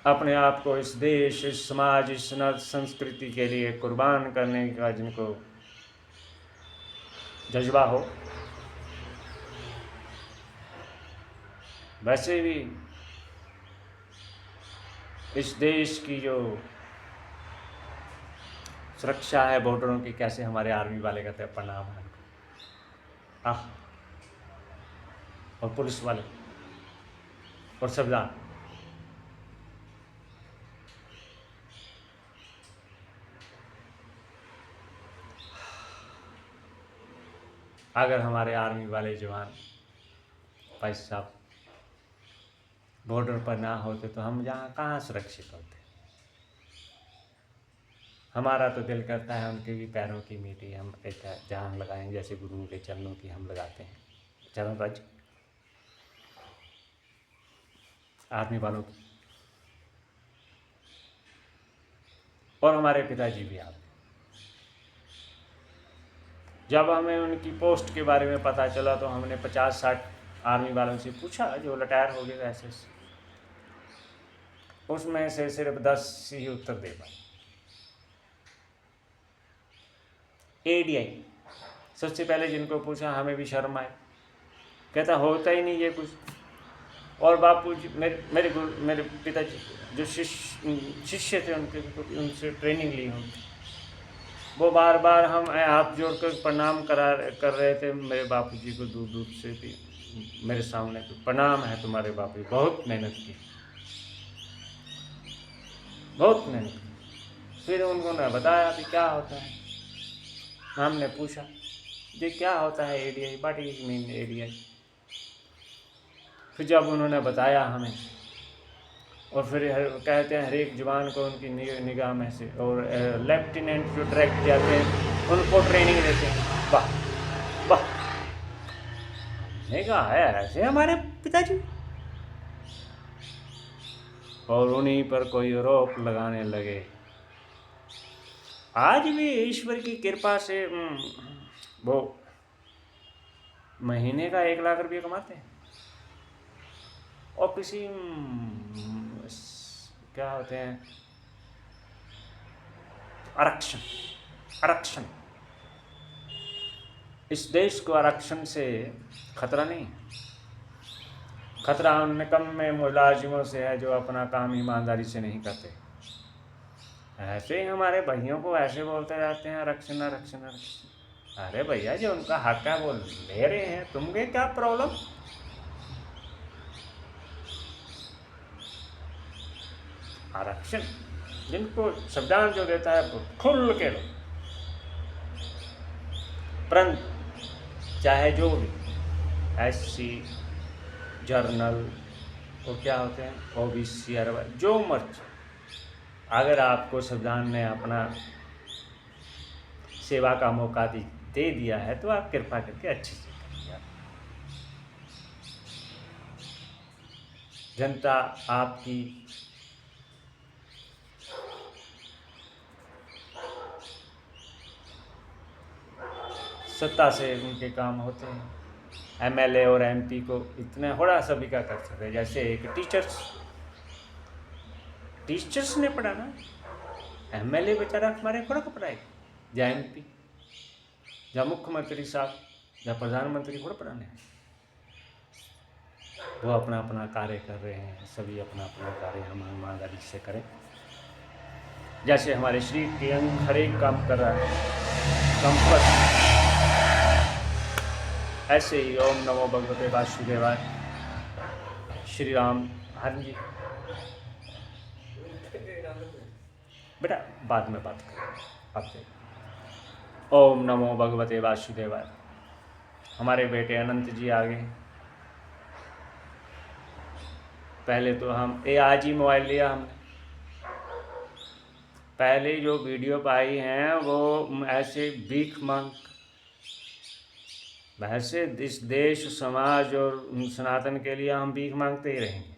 अपने आप को इस देश, इस समाज, इस संस्कृति के लिए कुर्बान करने का जिनको जज्बा हो। वैसे भी इस देश की जो सुरक्षा है बॉर्डरों की, कैसे हमारे आर्मी वाले कहते हैं प्रणाम है उनको, और पुलिस वाले और सबदार। अगर हमारे आर्मी वाले जवान भाई साहब बॉर्डर पर ना होते तो हम यहाँ कहाँ सुरक्षित होते। हमारा तो दिल करता है उनके भी पैरों की मिट्टी हम एक जान लगाएं, जैसे गुरुओं के चरणों की हम लगाते हैं चरण रज आर्मी वालों की। और हमारे पिताजी भी आते। जब हमें उनकी पोस्ट के बारे में पता चला तो हमने 50-60 आर्मी वालों से पूछा जो रिटायर हो गए वैसे, उसमें से सिर्फ 10 ही उत्तर दे पाए। एडीआई सबसे पहले जिनको पूछा हमें भी शर्म आए, कहता होता ही नहीं ये कुछ। और बापू जी मेरे पिताजी जो शिष्य थे उनसे ट्रेनिंग ली हम, वो बार बार हम हाथ जोड़कर प्रणाम कर रहे थे मेरे बापू जी को, दूर दूर से भी मेरे सामने प्रणाम है तुम्हारे बापू जी, बहुत मेहनत की, बहुत मेहनत की। फिर उन्होंने बताया कि क्या होता है। हमने पूछा ये क्या होता है ADI, what is mean ADI. फिर जब उन्होंने बताया हमें, और फिर कहते हैं हर एक जवान को उनकी निगाह में से, और लेफ्टिनेंट जो डायरेक्ट जाते हैं उनको ट्रेनिंग देते हैं। वाह वाह, हमने कहा है ऐसे हमारे पिताजी, और उन्हीं पर कोई रोक लगाने लगे। आज भी ईश्वर की कृपा से वो महीने का 1 लाख रुपये कमाते हैं, और किसी क्या होते हैं आरक्षण, इस देश को आरक्षण से खतरा नहीं, खतरा उन निकम्मे मुलाजिमों से है जो अपना काम ईमानदारी से नहीं करते। ऐसे ही हमारे भाइयों को ऐसे बोलते जाते हैं आरक्षण आरक्षण आरक्षण। अरे भैया जो उनका हक है वो ले रहे हैं, तुमके क्या प्रॉब्लम। आरक्षण जिनको संविधान जो देता है वो खुल के लो, परंतु चाहे जो भी SC जर्नल वो क्या होते हैं OBC जो मर्जी, अगर आपको संविधान ने अपना सेवा का मौका दे दिया है तो आप कृपा करके अच्छे से करिए। जनता आपकी सत्ता से उनके काम होते हैं। एमएलए और एमपी को इतना थोड़ा सभी का कर सकते हैं। जैसे एक टीचर्स ने पढ़ाना, एमएलए बेचारा हमारे थोड़ा को पढ़ाएगा, या एमपी, या मुख्यमंत्री साहब, या प्रधानमंत्री थोड़ा पढ़ाने हैं। वो अपना अपना कार्य कर रहे हैं, सभी अपना अपना कार्य हम ईमानदारी से करें। जैसे हमारे शरीर के अंग हर एक काम कर रहा है कंफर्ट, ऐसे ही ओम नमो भगवते वासुदेवाय। श्री राम। हाँ जी बेटा, बाद में बात करें आपसे। ओम नमो भगवते वासुदेवाय। हमारे बेटे अनंत जी आ गए। पहले तो हम आज ही मोबाइल लिया हमने। पहले जो वीडियो पाई हैं वो ऐसे भीख मांग, वैसे इस देश समाज और सनातन के लिए हम भीख मांगते ही रहेंगे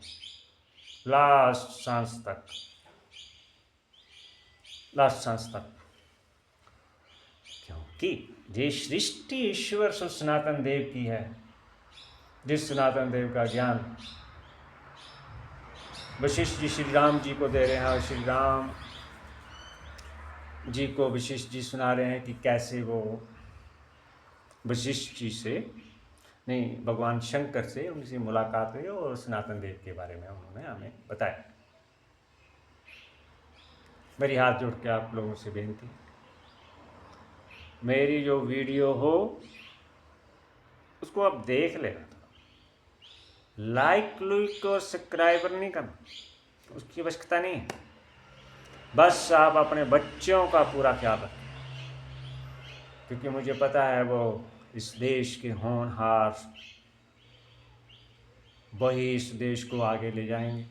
लास्ट सांस तक, लास्ट सांस तक। क्योंकि ये सृष्टि ईश्वर सनातन देव की है। जिस सनातन देव का ज्ञान वशिष्ठ जी श्री राम जी को दे रहे हैं, और श्री राम जी को वशिष्ठ जी सुना रहे हैं कि कैसे वो वशिष्ठ जी से नहीं, भगवान शंकर से उनसे मुलाकात हुई और सनातन देव के बारे में उन्होंने हमें बताया। मेरी हाथ जोड़ के आप लोगों से बेनती, मेरी जो वीडियो हो उसको आप देख लेना, लाइक लुइक और सब्सक्राइबर नहीं करना, उसकी आवश्यकता नहीं है। बस आप अपने बच्चों का पूरा ख्याल रखें, क्योंकि मुझे पता है वो इस देश के होनहार, वही इस देश को आगे ले जाएंगे।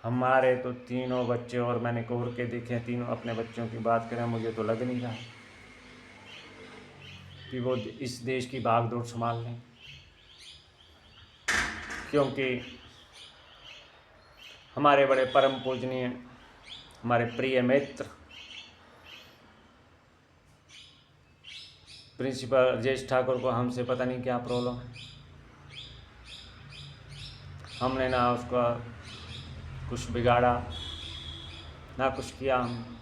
हमारे तो तीनों बच्चे, और मैंने कोर के देखे तीनों अपने बच्चों की बात करें, मुझे तो लग नहीं रहा कि वो इस देश की भागदौड़ संभाल लें। क्योंकि हमारे बड़े परम पूजनीय, हमारे प्रिय मित्र प्रिंसिपल राजेश ठाकुर को हमसे पता नहीं क्या प्रॉब्लम है। हमने ना उसका कुछ बिगाड़ा ना कुछ किया, हम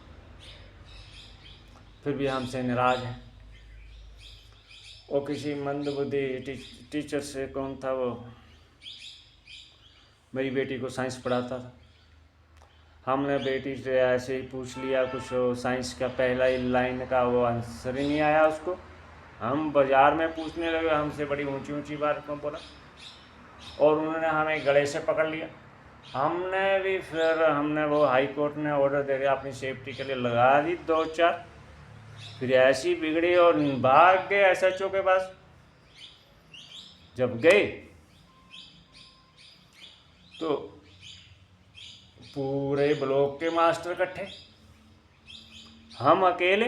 फिर भी हमसे नाराज है। वो किसी मंदबुद्धि टीचर से, कौन था वो, मेरी बेटी को साइंस पढ़ाता था। हमने बेटी से ऐसे ही पूछ लिया कुछ साइंस का पहला ही लाइन का वो आंसर ही नहीं आया उसको। हम बाज़ार में पूछने लगे, हमसे बड़ी ऊंची ऊंची बात को बोला, और उन्होंने हमें गले से पकड़ लिया। हमने भी फिर हमने वो हाई कोर्ट ने ऑर्डर दे दिया, अपनी सेफ्टी के लिए लगा दी 2-4, फिर ऐसी बिगड़ी और भाग गए एसएचओ के पास। जब गए तो पूरे ब्लॉक के मास्टर इकट्ठे, हम अकेले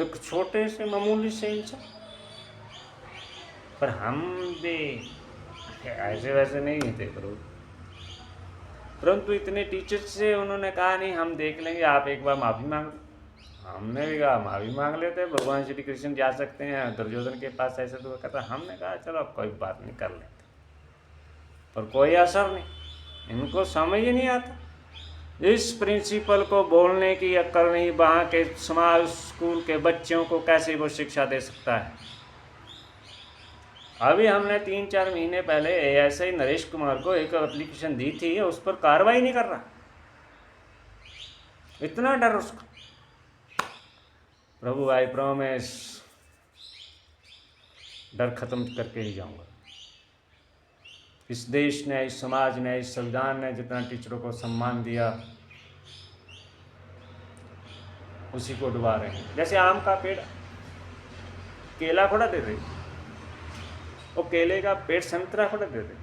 एक छोटे से मामूली से इंसान। पर हम भी ऐसे वैसे नहीं थे परंतु इतने टीचर्स से उन्होंने कहा नहीं, हम देख लेंगे, आप एक बार माफ़ी मांग लो। हमने भी कहा माफ़ी मांग लेते, भगवान श्री कृष्ण जा सकते हैं, दुर्योधन के पास ऐसे तो कहता। हमने कहा चलो अब कोई बात नहीं, कर लेते, पर कोई असर नहीं, इनको समझ ही नहीं आता। इस प्रिंसिपल को बोलने की अक्ल नहीं, वहाँ के समाज स्कूल के बच्चों को कैसे वो शिक्षा दे सकता है। अभी हमने 3-4 महीने पहले ऐसे ही नरेश कुमार को एक एप्लीकेशन दी थी, उस पर कार्रवाई नहीं कर रहा, इतना डर उसका। प्रभु आई प्रॉमिस, डर खत्म करके ही जाऊंगा। इस देश ने, इस समाज ने, इस संविधान ने जितना टीचरों को सम्मान दिया, उसी को डुबा रहे हैं। जैसे आम का पेड़ केला थोड़ा दे रहे, वो केले का पेड़ संतरा थोड़ा दे रहे।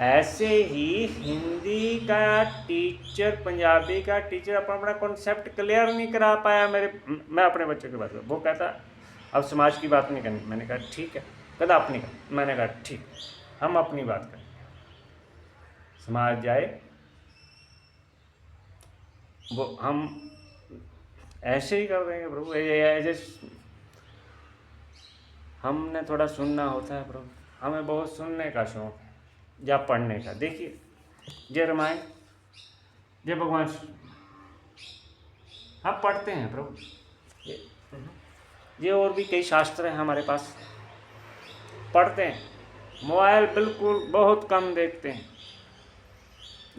ऐसे ही हिंदी का टीचर, पंजाबी का टीचर अपना अपना कॉन्सेप्ट क्लियर नहीं करा पाया। मैं अपने बच्चों की बात कर, वो कहता अब समाज की बात नहीं करनी। मैंने कहा ठीक है, कहता अपनी कर। मैंने कहा ठीक, हम अपनी बात करें, समाज जाए, वो हम ऐसे ही कर देंगे प्रभु, ऐसे हमने थोड़ा सुनना होता है प्रभु, हमें बहुत सुनने का शौक है या पढ़ने का। देखिए ये रामायण, ये भगवान हम पढ़ते हैं प्रभु, ये और भी कई शास्त्र हैं हमारे पास, पढ़ते हैं। मोबाइल बिल्कुल बहुत कम देखते हैं,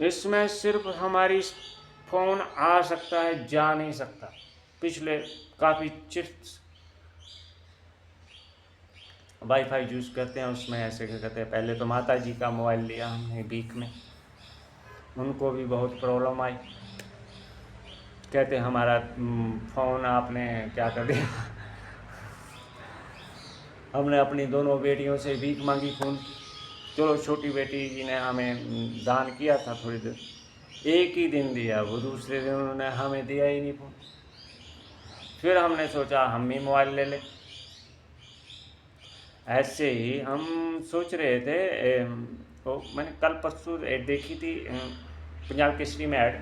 इसमें सिर्फ हमारी फ़ोन आ सकता है, जा नहीं सकता। पिछले काफ़ी चिप्स वाईफाई यूज़ करते हैं, उसमें ऐसे क्या कहते हैं, पहले तो माता जी का मोबाइल लिया हमने वीक में, उनको भी बहुत प्रॉब्लम आई, कहते हमारा फ़ोन आपने क्या कर दिया। हमने अपनी दोनों बेटियों से भीख मांगी फ़ोन, चलो छोटी बेटी जी ने हमें दान किया था थोड़ी देर, एक ही दिन दिया, वो दूसरे दिन उन्होंने हमें दिया ही नहीं फ़ोन। फिर हमने सोचा हम भी मोबाइल ले लें। ऐसे ही हम सोच रहे थे, तो मैंने कल परसों ऐड देखी थी पंजाब केसरी में ऐड,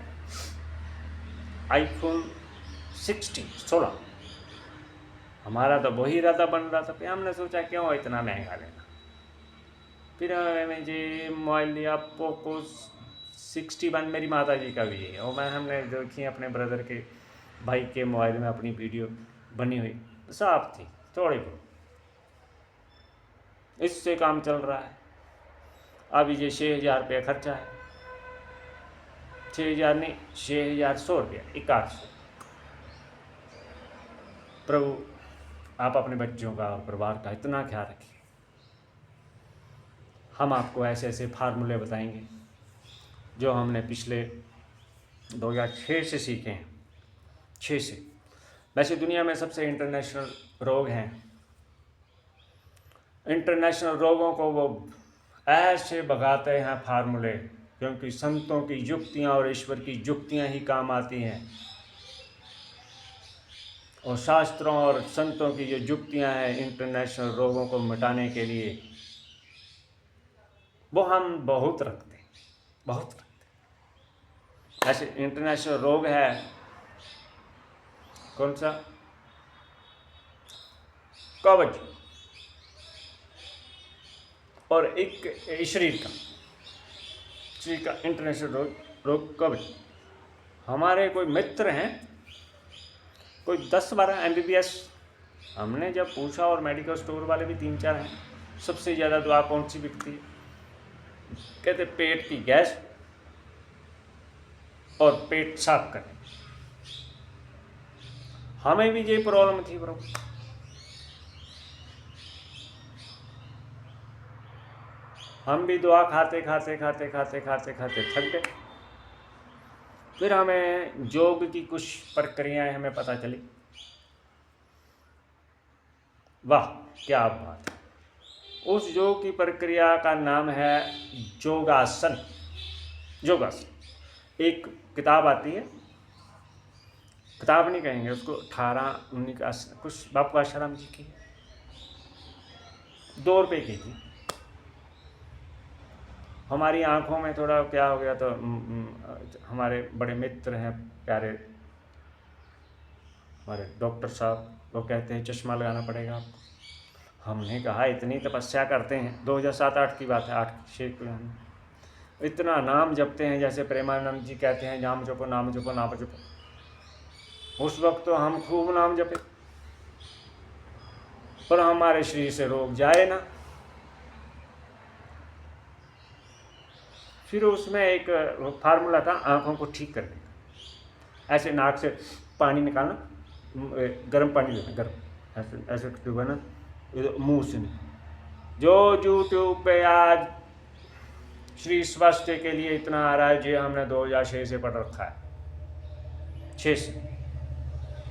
आईफोन 16 हमारा तो वही इरादा बन रहा था। फिर हमने सोचा क्यों इतना महंगा लेना, फिर हमें जी मोबाइल लिया पोको 61, मेरी माता जी का भी है, और हमने देखी अपने ब्रदर के भाई के मोबाइल में अपनी वीडियो बनी हुई साफ थी, थोड़ी बहुत, इससे काम चल रहा है। अभी ये 6,000 रुपया खर्चा है, 6,000 नहीं, 6,100 रुपया, 6100। प्रभु आप अपने बच्चों का और परिवार का इतना ख्याल रखिए। हम आपको ऐसे ऐसे फार्मूले बताएंगे जो हमने पिछले 2006 से सीखे हैं, 6 से। वैसे दुनिया में सबसे इंटरनेशनल रोग हैं, इंटरनेशनल रोगों को वो ऐसे भगाते हैं फार्मूले, क्योंकि संतों की युक्तियाँ और ईश्वर की युक्तियाँ ही काम आती हैं, और शास्त्रों और संतों की जो युक्तियाँ हैं इंटरनेशनल रोगों को मिटाने के लिए, वो हम बहुत रखते हैं, बहुत रखते हैं। ऐसे इंटरनेशनल रोग है कौन सा, कब्ज, और एक शरीर का इंटरनेशनल रोग कब्ज। हमारे कोई मित्र हैं, कोई 10-12 MBBS, हमने जब पूछा, और मेडिकल स्टोर वाले भी 3-4 हैं, सबसे ज़्यादा दवा कौन सी बिकती है, कहते पेट की गैस और पेट साफ करें। हमें भी ये प्रॉब्लम थी प्रभु, हम भी दवा खाते खाते खाते खाते खाते खाते थक गए। फिर हमें योग की कुछ प्रक्रियाएं हमें पता चली, वाह क्या बात है। उस योग की प्रक्रिया का नाम है योगासन। योगासन एक किताब आती है, किताब नहीं कहेंगे उसको, 18-19 का कुछ बापू आशाराम जी की, 2 रुपये की थी। हमारी आंखों में थोड़ा क्या हो गया, तो हमारे बड़े मित्र हैं प्यारे, हमारे डॉक्टर साहब, वो कहते हैं चश्मा लगाना पड़ेगा आपको। हमने कहा इतनी तपस्या करते हैं, 2007-8 की बात है, 8-6 की, इतना नाम जपते हैं जैसे प्रेमानंद जी कहते हैं नाम जपो नाम जपो नाम जपो। उस वक्त तो हम खूब नाम जपे, पर हमारे शरीर से रोग जाए ना। फिर उसमें एक फार्मूला था आँखों को ठीक करने का, ऐसे नाक से पानी निकालना, गर्म पानी लेना, गर्म ऐसे ऐसे डुबाना मुँह से नहीं। जो यूट्यूब पे आज श्री स्वास्थ्य के लिए इतना आ रहा है, जो हमने 2006 से पढ़ रखा है, 6 से।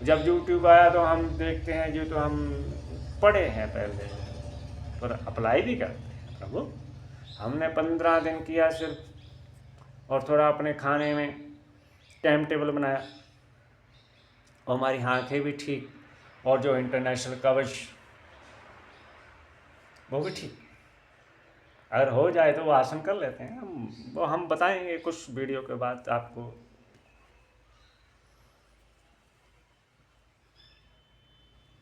जब यूट्यूब आया तो हम देखते हैं, जो तो हम पढ़े हैं पहले, पर अप्लाई भी करते हैं प्रभु। हमने 15 दिन किया सिर्फ, और थोड़ा अपने खाने में टाइम टेबल बनाया, और हमारी आँखें भी ठीक, और जो इंटरनेशनल कवच वो भी ठीक। अगर हो जाए तो वो आसन कर लेते हैं हम, वो हम बताएंगे कुछ वीडियो के बाद आपको।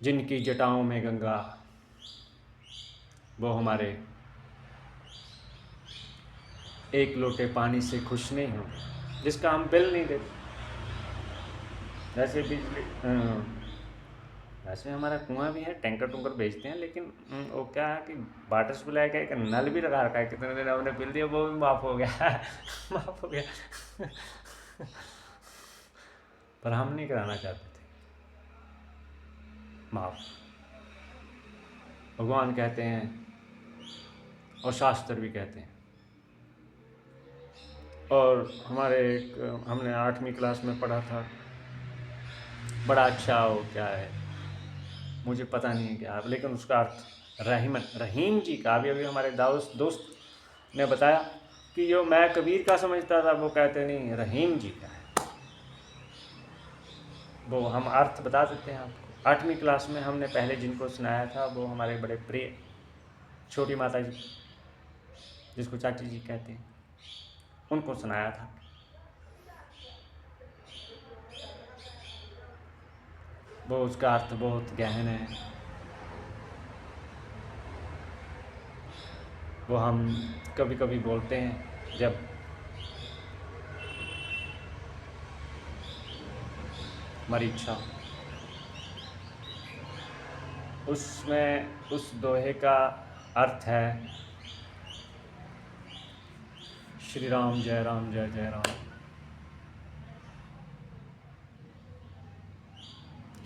जिनकी जटाओं में गंगा, वो हमारे एक लोटे पानी से खुश नहीं होंगे, जिसका हम बिल नहीं देते। जैसे बिजली वैसे हमारा कुआं भी है, टैंकर टूंकर बेचते हैं, लेकिन वो क्या है कि वाटर सप्लाई का एक नल भी लगा रखा है, कितने दिन हमने बिल दिया, वो भी माफ़ हो गया माफ़ हो गया पर हम नहीं कराना चाहते थे माफ़। भगवान कहते हैं और शास्त्र भी कहते हैं। और हमारे हमने 8वीं क्लास में पढ़ा था, बड़ा अच्छा हो क्या है मुझे पता नहीं है क्या, लेकिन उसका अर्थ रहीम जी का, अभी हमारे दोस्त ने बताया कि जो मैं कबीर का समझता था, वो कहते नहीं रहीम जी का है। वो हम अर्थ बता देते हैं आपको। 8वीं क्लास में हमने पहले जिनको सुनाया था, वो हमारे बड़े प्रिय छोटी माता जी, जिसको चाची जी कहते हैं, उनको सुनाया था। वो उसका अर्थ बहुत गहन है। वो हम कभी कभी बोलते हैं जब हमारी इच्छा। उसमें उस दोहे का अर्थ है श्री राम जय राम जय जय राम,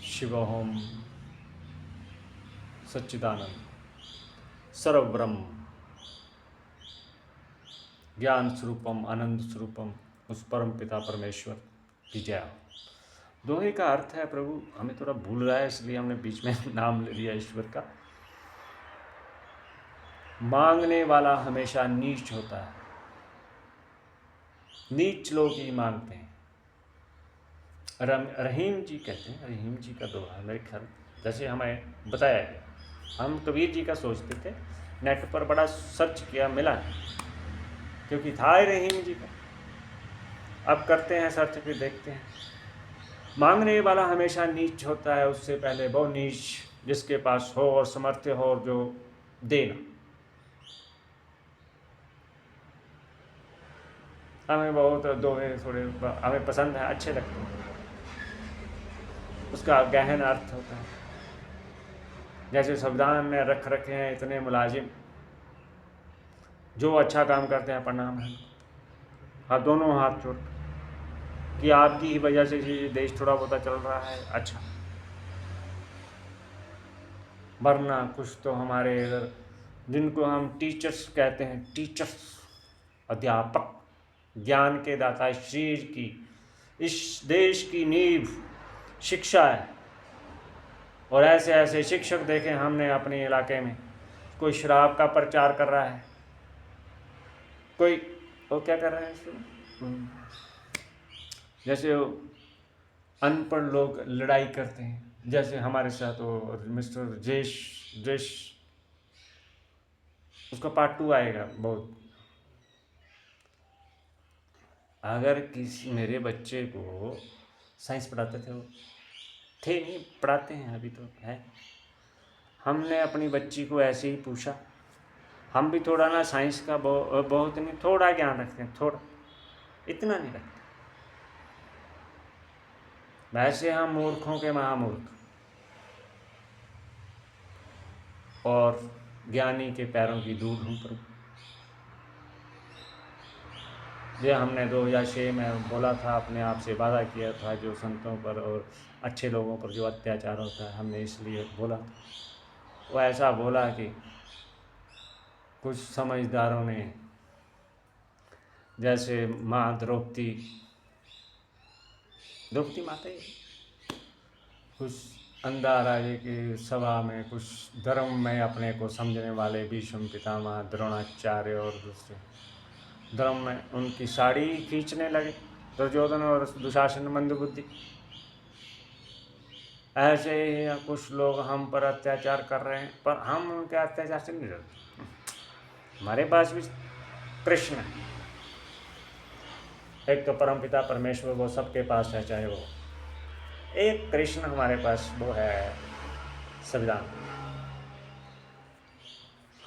शिवोहम सच्चिदानंद सर्व ब्रह्म ज्ञान स्वरूपम आनंद स्वरूपम, उस परम पिता परमेश्वर की जय। दोहे का अर्थ है, प्रभु हमें थोड़ा भूल रहा है इसलिए हमने बीच में नाम ले लिया ईश्वर का। मांगने वाला हमेशा नीच होता है, नीच लोग ही मांगते हैं। रहीम जी कहते हैं, रहीम जी का दोहा मेरे ख्याल, जैसे हमें बताया गया। हम कबीर जी का सोचते थे, नेट पर बड़ा सर्च किया, मिला नहीं, क्योंकि था ही रहीम जी का। अब करते हैं सर्च, फिर देखते हैं। मांगने वाला हमेशा नीच होता है, उससे पहले वो नीच जिसके पास हो और समर्थ हो और जो देना। हमें बहुत दोहे थोड़े हमें पसंद है, अच्छे लगते हैं। उसका गहन अर्थ होता है। जैसे संविधान में रख रखे हैं इतने मुलाजिम, जो अच्छा काम करते हैं प्रणाम है, और दोनों हाथ जोड़ कि आपकी ही वजह से ये देश थोड़ा बहुत चल रहा है। अच्छा, वरना कुछ तो हमारे इधर जिनको हम टीचर्स कहते हैं, टीचर्स अध्यापक, ज्ञान के दाता, शरीर की, इस देश की नींव शिक्षा है। और ऐसे ऐसे शिक्षक देखे हमने अपने इलाके में, कोई शराब का प्रचार कर रहा है, कोई वो क्या कर रहा है, जैसे अनपढ़ लोग लड़ाई करते हैं, जैसे हमारे साथ वो मिस्टर जेश, उसका पार्ट 2 आएगा बहुत। अगर किसी मेरे बच्चे को साइंस पढ़ाते थे, वो थे नहीं, पढ़ाते हैं अभी तो है। हमने अपनी बच्ची को ऐसे ही पूछा, हम भी थोड़ा ना साइंस का बहुत नहीं, थोड़ा ज्ञान रखते हैं, थोड़ा, इतना नहीं रखते। वैसे हम मूर्खों के महामूर्ख और ज्ञानी के पैरों की धूल हूँ प्रभु। ये हमने 2006 में बोला था, अपने आप से वादा किया था, जो संतों पर और अच्छे लोगों पर जो अत्याचार होता है, हमने इसलिए बोला। वो ऐसा बोला कि कुछ समझदारों ने, जैसे माँ द्रौपदी माता ही, कुछ अंधा राजे की सभा में कुछ धर्म में अपने को समझने वाले भीष्म पितामह, द्रोणाचार्य और दूसरे धर्म में उनकी साड़ी खींचने लगे, दुर्योधन और दुशासन मंदबुद्धि। ऐसे ही कुछ लोग हम पर अत्याचार कर रहे हैं, पर हम उनके अत्याचार से नहीं डरते। हमारे पास भी कृष्ण है, एक तो परमपिता परमेश्वर, वो सबके पास है, चाहे वो एक कृष्ण हमारे पास वो है। संविधान,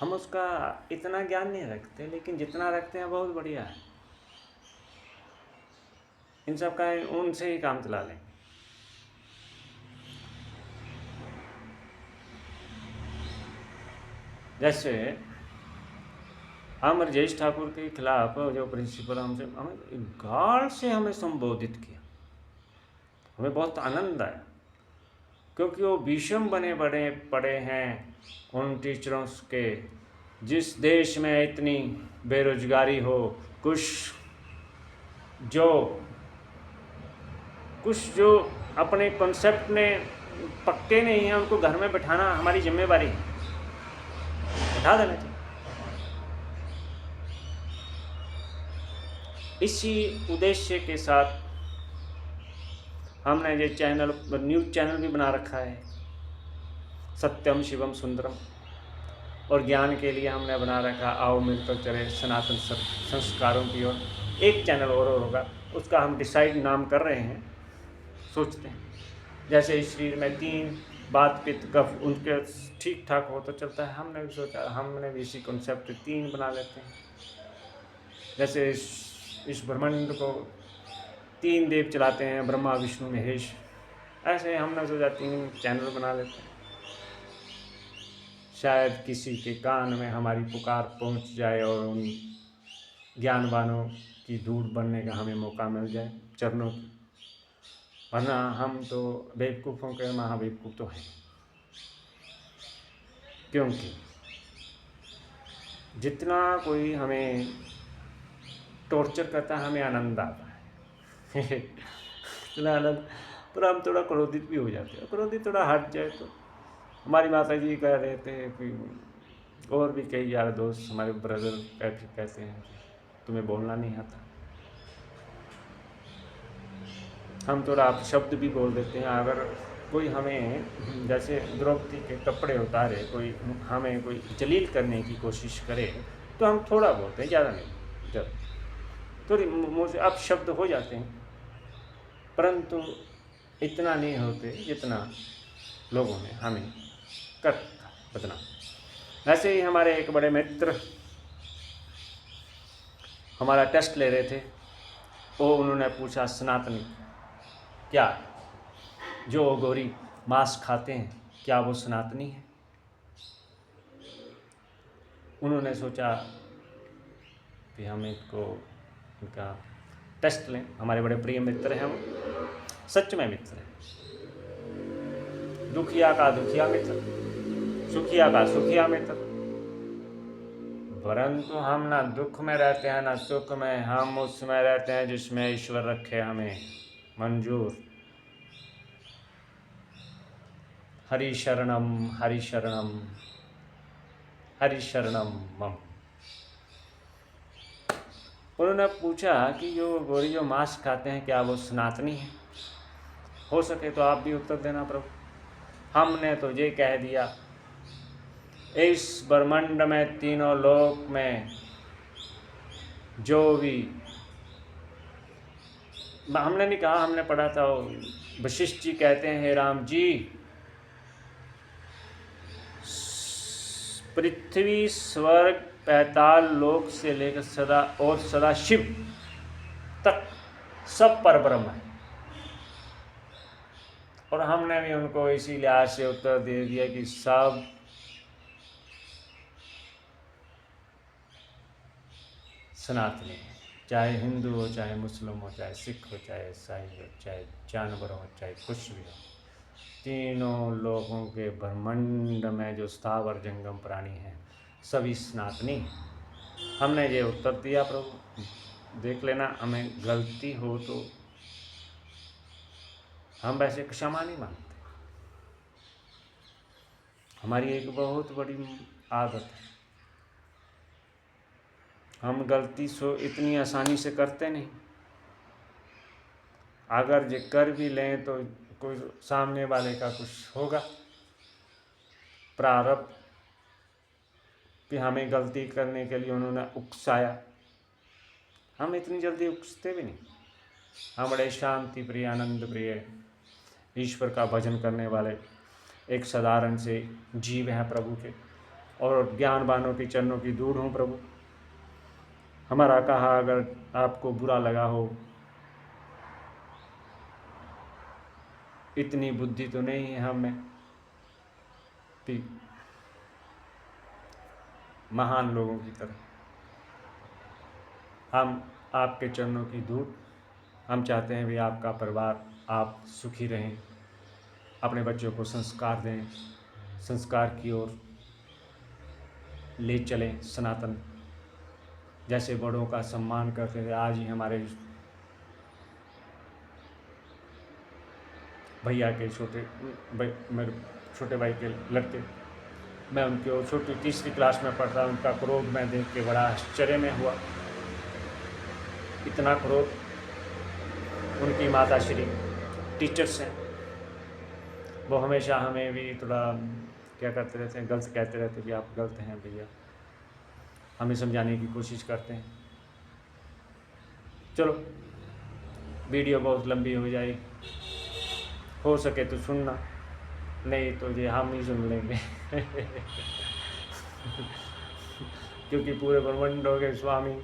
हम उसका इतना ज्ञान नहीं रखते, लेकिन जितना रखते हैं बहुत बढ़िया है। इन सब का उनसे ही काम चला लेंगे। जैसे हम राजेश ठाकुर के खिलाफ जो प्रिंसिपल हमसे हमें गाल से हमें संबोधित किया, हमें बहुत आनंद आया, क्योंकि वो विषम बने बड़े पड़े हैं उन टीचरों के, जिस देश में इतनी बेरोजगारी हो, कुछ जो अपने कॉन्सेप्ट में पक्के नहीं हैं, उनको घर में बैठाना हमारी जिम्मेवारी है, बैठा देना चाहिए। इसी उद्देश्य के साथ हमने ये चैनल, न्यूज़ चैनल भी बना रखा है, सत्यम शिवम सुंदरम, और ज्ञान के लिए हमने बना रखा आओ मिलकर चले सनातन संस्कारों की ओर। एक चैनल और होगा, उसका हम डिसाइड नाम कर रहे हैं, सोचते हैं। जैसे इस शरीर में 3 बात पित्त कफ उनके ठीक ठाक हो तो चलता है, हमने भी सोचा, हमने भी इसी कॉन्सेप्ट 3 बना लेते हैं। जैसे इस ब्रह्मांड को 3 देव चलाते हैं, ब्रह्मा विष्णु महेश, ऐसे हमने सोचा 3 चैनल बना लेते हैं। शायद किसी के कान में हमारी पुकार पहुंच जाए और उन ज्ञानवानों की धूड़ बनने का हमें मौका मिल जाए चरणों की, वरना हम तो बेवकूफ़ों के महाबेवकूफ़ तो हैं। क्योंकि जितना कोई हमें टॉर्चर करता है हमें आनंद आता है इतना आनंद, तो हम थोड़ा क्रोधित भी हो जाते हैं। क्रोधित थोड़ा हट जाए तो, हमारी माता जी कह रहे थे कि, और भी कई यार दोस्त हमारे ब्रदर कहते हैं तुम्हें बोलना नहीं आता, हम थोड़ा शब्द भी बोल देते हैं। अगर कोई हमें, जैसे द्रौपदी के कपड़े उतारे, कोई हमें कोई जलील करने की कोशिश करे तो हम थोड़ा बोलते हैं, ज़्यादा नहीं, ज़्यादा थोड़ी मुँह से अब शब्द हो जाते हैं, परंतु इतना नहीं होते जितना लोगों ने हमें कर बदनाम। वैसे ही हमारे एक बड़े मित्र हमारा टेस्ट ले रहे थे, वो उन्होंने पूछा सनातनी क्या, जो गौरी मांस खाते हैं क्या वो सनातनी है? उन्होंने सोचा कि हम इनका टेस्ट लें। हमारे बड़े प्रिय मित्र हैं, वो सच में मित्र हैं, दुखिया का दुखिया मित्र, सुखिया का सुखिया मित्र। परंतु हम ना दुख में रहते हैं ना सुख में, हम उसमें रहते हैं जिसमें ईश्वर रखे हमें मंजूर। हरि शरणम हरि शरणम हरि शरणम मम। उन्होंने पूछा कि जो गौरी जो मांस खाते हैं क्या वो सनातनी है? हो सके तो आप भी उत्तर देना प्रभु। हमने तो ये कह दिया, इस ब्रह्मांड में तीनों लोक में जो भी, हमने नहीं कहा, हमने पढ़ा था, वशिष्ठ जी कहते हैं हे राम जी, पृथ्वी स्वर्ग पैताल लोक से लेकर सदा और सदा शिव तक सब पर ब्रह्म है। और हमने भी उनको इसी लिहाज से उत्तर दे दिया कि सब सनातनी है, चाहे हिंदू हो, चाहे मुस्लिम हो, चाहे सिख हो, चाहे ईसाई हो, चाहे जानवर हो, चाहे कुछ भी हो, तीनों लोगों के ब्रह्मांड में जो स्थावर जंगम प्राणी हैं सभी सनातनी। हमने ये उत्तर दिया प्रभु, देख लेना, हमें गलती हो तो हम वैसे क्षमा नहीं मांगते। हमारी एक बहुत बड़ी आदत है, हम गलती सो इतनी आसानी से करते नहीं। अगर ये कर भी लें तो कोई सामने वाले का कुछ होगा प्रारब्ध कि हमें गलती करने के लिए उन्होंने उकसाया। हम इतनी जल्दी उकसते भी नहीं, हम बड़े शांति प्रिय, आनंद प्रिय, ईश्वर का भजन करने वाले एक साधारण से जीव हैं प्रभु के, और ज्ञानवानों के चरणों की धूड़ हूँ प्रभु। हमारा कहा अगर आपको बुरा लगा हो, इतनी बुद्धि तो नहीं है हमें कि महान लोगों की तरह। हम आपके चरणों की धूड़, हम चाहते हैं भी आपका परिवार, आप सुखी रहें, अपने बच्चों को संस्कार दें, संस्कार की ओर ले चलें, सनातन जैसे बड़ों का सम्मान करते थे। आज ही हमारे भैया के मेरे छोटे भाई के लड़के, मैं उनके और छोटी तीसरी क्लास में पढ़ रहा, उनका क्रोध मैं देख के बड़ा आश्चर्य में हुआ। इतना क्रोध। उनकी माता श्री टीचर्स हैं, वो हमेशा हमें भी थोड़ा क्या करते रहते हैं, गलत कहते रहते हैं कि आप गलत हैं भैया, हमें समझाने की कोशिश करते हैं। चलो वीडियो बहुत लंबी हो जाएगी, हो सके तो सुनना, नहीं तो ये हम ही सुन लेंगे क्योंकि पूरे ब्रह्मांडों के स्वामी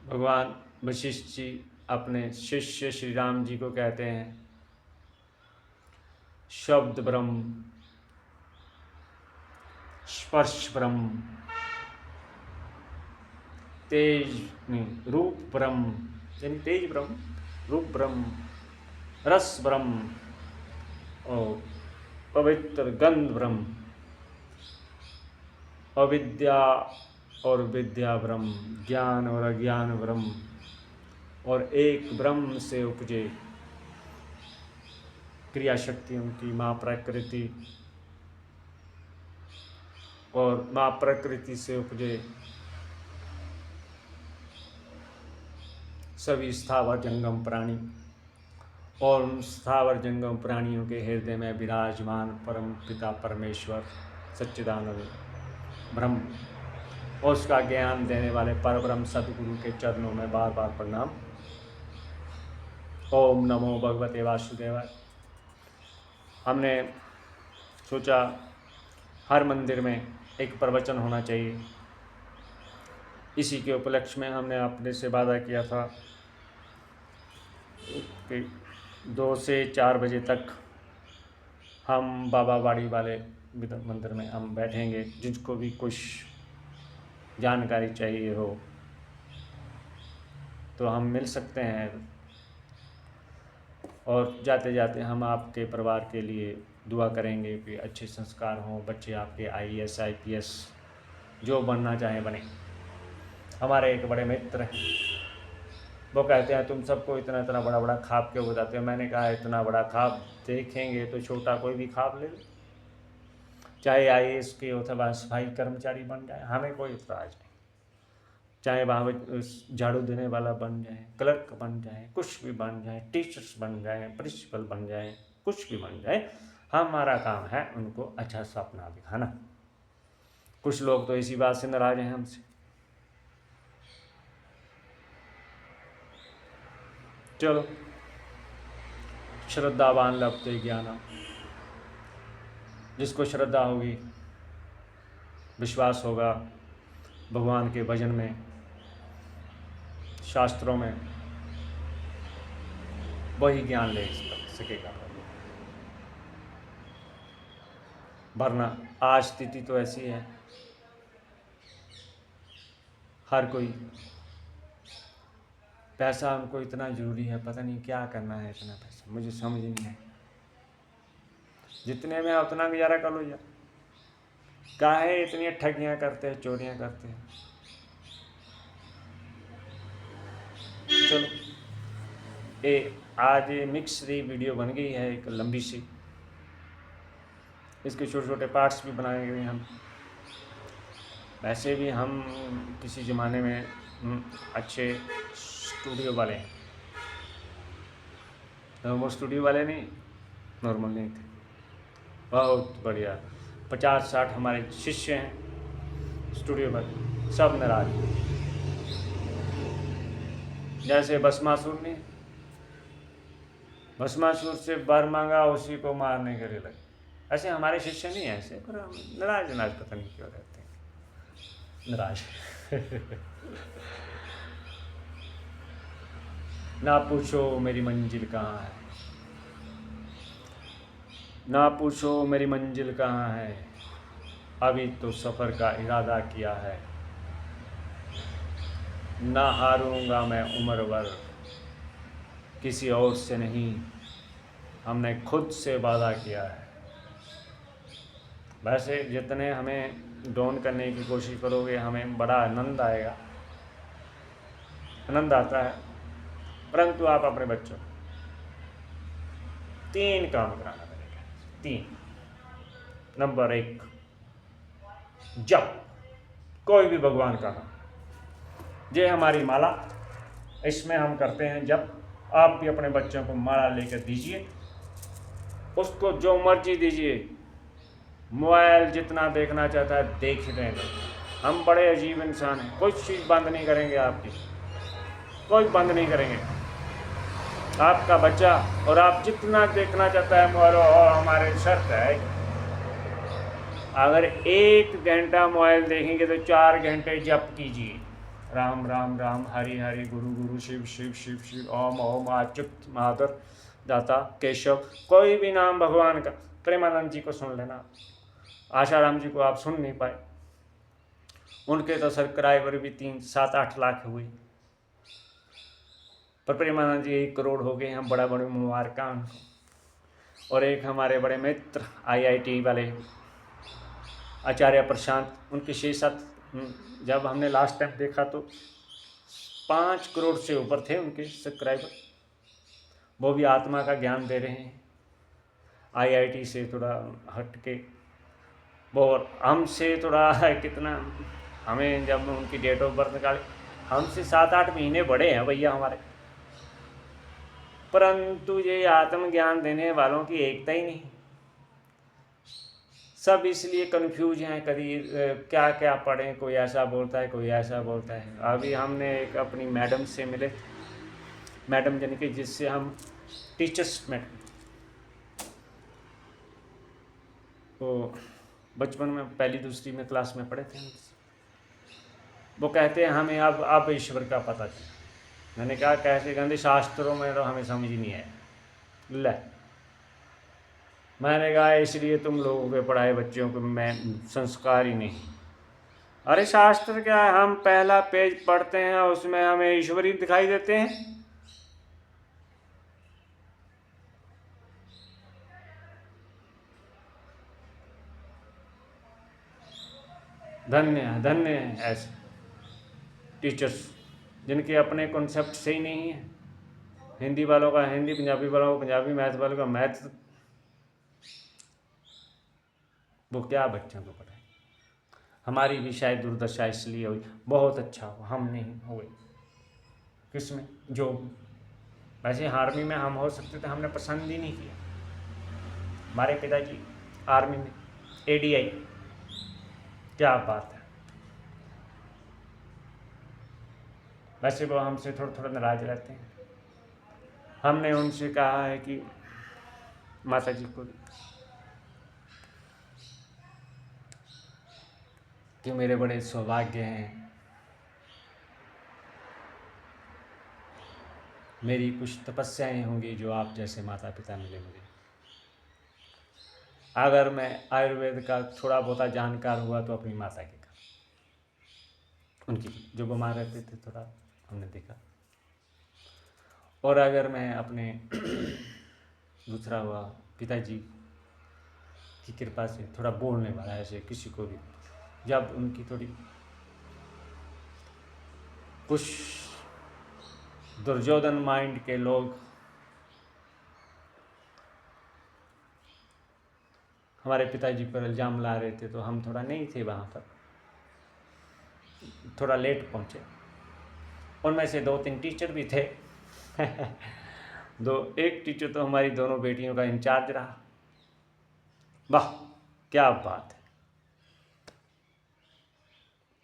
भगवान वशिष्ठ जी अपने शिष्य श्री राम जी को कहते हैं, शब्द ब्रह्म, स्पर्श ब्रह्म, रूप ब्रह्म, यानी तेज ब्रह्म, रूप ब्रह्म, रस ब्रह्म और पवित्र गंध ब्रह्म, अविद्या और विद्या ब्रह्म, ज्ञान और अज्ञान ब्रह्म, और एक ब्रह्म से उपजे क्रिया शक्ति उनकी माँ प्रकृति, और माँ प्रकृति से उपजे सभी स्थावर जंगम प्राणी, और उन स्थावर जंगम प्राणियों के हृदय में विराजमान परम पिता परमेश्वर सच्चिदानंद ब्रह्म, और उसका ज्ञान देने वाले परब्रह्म सद्गुरु के चरणों में बार बार प्रणाम। ओम नमो भगवते वासुदेवाय। हमने सोचा हर मंदिर में एक प्रवचन होना चाहिए। इसी के उपलक्ष्य में हमने अपने से वादा किया था कि 2 से 4 बजे तक हम बाबा बाड़ी वाले मंदिर में हम बैठेंगे। जिसको भी कुछ जानकारी चाहिए हो तो हम मिल सकते हैं, और जाते जाते हम आपके परिवार के लिए दुआ करेंगे कि अच्छे संस्कार हों, बच्चे आपके IAS IPS जो बनना चाहें बने। हमारे एक बड़े मित्र हैं, वो कहते हैं तुम सबको इतना इतना बड़ा बड़ा ख्वाब क्यों बताते हो। मैंने कहा इतना बड़ा ख्वाब देखेंगे तो छोटा कोई भी ख्वाब ले लो, चाहे IAS के अथवा सफाई कर्मचारी बन जाए, हमें कोई इतराज नहीं। चाहे वहाँ झाड़ू देने वाला बन जाए, क्लर्क बन जाए, कुछ भी बन जाए, टीचर्स बन जाए, प्रिंसिपल बन जाए, कुछ भी बन जाए, हमारा काम है उनको अच्छा सपना दिखाना। कुछ लोग तो इसी बात से नाराज हैं हमसे। चलो, श्रद्धावान लभते ज्ञानम। जिसको श्रद्धा होगी, विश्वास होगा भगवान के भजन में, शास्त्रों में, वही ज्ञान ले सकेगा। वरना आज स्थिति तो ऐसी है, हर कोई पैसा हमको इतना ज़रूरी है, पता नहीं क्या करना है इतना पैसा, मुझे समझ नहीं है। जितने में उतना गुजारा कर लो यार, काहे इतनी ठगियाँ करते हैं, चोरियाँ करते हैं। चलो, आज मिक्स वीडियो बन गई है, एक लंबी सी। इसके छोटे छोटे पार्ट्स भी बनाए गए हम। वैसे भी हम किसी ज़माने में अच्छे स्टूडियो वाले हैं, नॉर्मल स्टूडियो वाले नहीं, नॉर्मल नहीं थे। बहुत बढ़िया 50-60 हमारे शिष्य हैं स्टूडियो पर, सब नाराज। जैसे भस्मासुर ने भस्मासुर से वर मांगा, उसी को मारने के लिए लगे। ऐसे हमारे शिष्य नहीं है ऐसे, पर हम नाराज नाराज पता नहीं क्यों रहते हैं नाराज। ना पूछो मेरी मंजिल कहाँ है, ना पूछो मेरी मंजिल कहाँ है, अभी तो सफ़र का इरादा किया है। ना हारूंगा मैं उम्र भर, किसी और से नहीं, हमने खुद से वादा किया है। वैसे जितने हमें डोन करने की कोशिश करोगे, हमें बड़ा आनंद आएगा, आनंद आता है। परंतु आप अपने बच्चों को 3 काम कराना पड़ेगा। 3। नंबर 1, जप कोई भी भगवान का नाम। ये हमारी माला, इसमें हम करते हैं जप। आप भी अपने बच्चों को माला लेकर दीजिए, उसको जो मर्जी दीजिए। मोबाइल जितना देखना चाहता है देख ही लेंगे। हम बड़े अजीब इंसान हैं, कोई चीज़ बंद नहीं करेंगे आपकी, कोई बंद नहीं करेंगे। आपका बच्चा और आप जितना देखना चाहता है मोबाइल, और हमारे शर्त है, अगर 1 घंटा मोबाइल देखेंगे तो 4 घंटे जप कीजिए। राम राम राम, हरि हरि, गुरु गुरु, शिव शिव शिव शिव, ओम ओम, अच्युत माधव दाता केशव, कोई भी नाम भगवान का। प्रेमानंद जी को सुन लेना, आशाराम जी को आप सुन नहीं पाए, उनके तो सब्सक्राइबर भी 3-7-8 लाख हुए, पर प्रेमानंद जी 1 करोड़ हो गए। हम बड़ा बड़े मुबारक उनको। और एक हमारे बड़े मित्र IIT वाले आचार्य प्रशांत, उनके 6-7, जब हमने लास्ट टाइम देखा तो 5 करोड़ से ऊपर थे उनके सब्सक्राइबर। वो भी आत्मा का ज्ञान दे रहे हैं, IIT से थोड़ा हट के। वो हमसे थोड़ा कितना, हमें जब उनकी डेट ऑफ बर्थ निकाली, हमसे 7-8 महीने बड़े हैं भैया हमारे। परंतु ये आत्मज्ञान देने वालों की एकता ही नहीं। सब इसलिए कंफ्यूज हैं, कभी क्या क्या पढ़ें, कोई ऐसा बोलता है, कोई ऐसा बोलता है। अभी हमने एक अपनी मैडम से मिले, मैडम यानी कि जिससे हम टीचर्स मैडम, वो बचपन में 1ली-2री में क्लास में पढ़े थे। वो कहते हैं हमें अब ईश्वर का पता चला। मैंने कहा कैसे? कहते शास्त्रों में तो हमें समझ ही नहीं आया। ले, मैंने कहा इसलिए तुम लोगों के पढ़ाए बच्चों को मैं संस्कार ही नहीं। अरे शास्त्र क्या है, हम पहला पेज पढ़ते हैं, उसमें हमें ईश्वर ही दिखाई देते हैं। धन्य है, धन्य है ऐसे टीचर्स जिनके अपने कॉन्सेप्ट सही नहीं है। हिंदी वालों का हिंदी, पंजाबी वालों का पंजाबी, मैथ वालों का मैथ, वो क्या बच्चों को पढ़ाए। हमारी भी शायद दुर्दशा इसलिए हुई। बहुत अच्छा हो हम नहीं हुए, किसमें जो, वैसे आर्मी में हम हो सकते थे, हमने पसंद ही नहीं किया। हमारे पिताजी आर्मी में ADI, क्या बात है। वैसे वो हमसे थोड़ा थोड़ा नाराज रहते हैं। हमने उनसे कहा है कि माता जी को कि मेरे बड़े सौभाग्य हैं, मेरी कुछ तपस्याएं होंगी जो आप जैसे माता पिता मिले मुझे। अगर मैं आयुर्वेद का थोड़ा बहुत जानकार हुआ तो अपनी माता के कारण, उनकी जो बीमार रहते थे थोड़ा हमने देखा। और अगर मैं अपने दूसरा हुआ पिताजी की कृपा से थोड़ा बोलने वाला, ऐसे किसी को भी जब उनकी थोड़ी कुछ दुर्योधन माइंड के लोग हमारे पिताजी पर इल्ज़ाम ला रहे थे, तो हम थोड़ा नहीं थे वहाँ पर, थोड़ा लेट पहुँचे। उनमें से 2-3 टीचर भी थे। एक टीचर तो हमारी दोनों बेटियों का इंचार्ज रहा। वाह क्या बात है।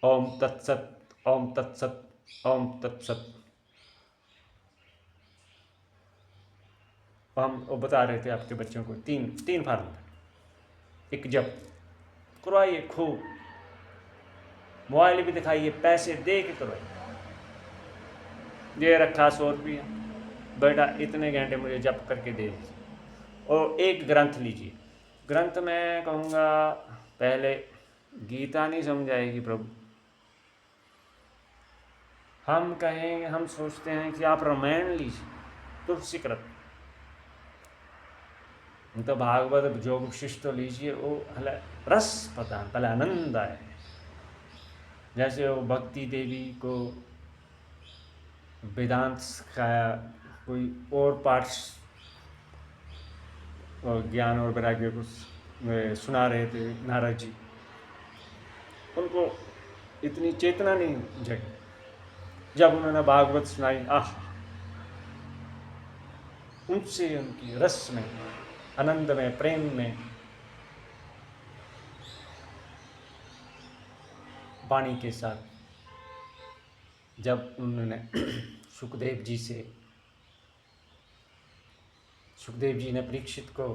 ओम तत्सत, ओम तत्सत, ओम तत्सत, वो बता रहे थे आपके बच्चों को तीन फार्मूला, एक जप करवाइए, खूब मोबाइल भी दिखाइए, पैसे दे के करवाइए। ये रखा 100 रुपया, बेटा इतने घंटे मुझे जप करके दे दीजिए, और एक ग्रंथ लीजिए। ग्रंथ मैं कहूँगा पहले गीता नहीं समझाएगी प्रभु, हम कहेंगे, हम सोचते हैं कि आप रामायण लीजिए, तुलसी कृत, तो भागवत जो विशिष्ट तो लीजिए, वो हले रस प्रदान, पहले आनंद आए। जैसे वो भक्ति देवी को वेदांत सिखाया, कोई और पाठ और ज्ञान और वैराग्य को सुना रहे थे नारद जी, उनको इतनी चेतना नहीं जगी। जब उन्होंने भागवत सुनाई, आह, उनसे उनकी रस में, आनंद में, प्रेम में, वाणी के साथ, जब उन्होंने सुखदेव जी ने परीक्षित को,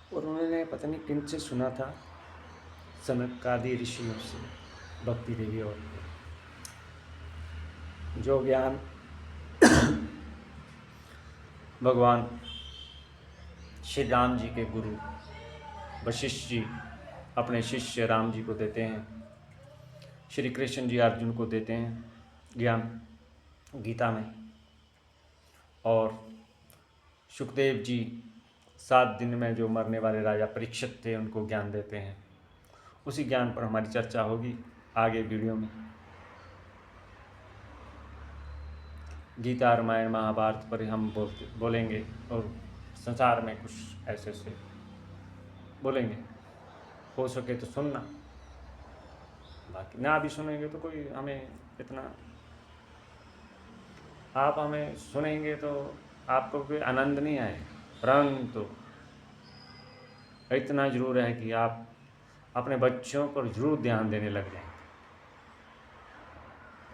और उन्होंने पता नहीं किन से सुना था, सनक आदि ऋषियों से, भक्ति देवी, और जो ज्ञान भगवान श्री राम जी के गुरु वशिष्ठ जी अपने शिष्य राम जी को देते हैं, श्री कृष्ण जी अर्जुन को देते हैं ज्ञान गीता में, और सुखदेव जी 7 दिन में जो मरने वाले राजा परीक्षित थे उनको ज्ञान देते हैं। उसी ज्ञान पर हमारी चर्चा होगी आगे वीडियो में। गीता, रामायण, महाभारत पर हम बोलेंगे, और संसार में कुछ ऐसे बोलेंगे, हो सके तो सुनना, बाकी ना भी सुनेंगे तो कोई हमें इतना, आप हमें सुनेंगे तो आपको कोई आनंद नहीं आए, परंतु इतना जरूर है कि आप अपने बच्चों पर जरूर ध्यान देने लग जाएं।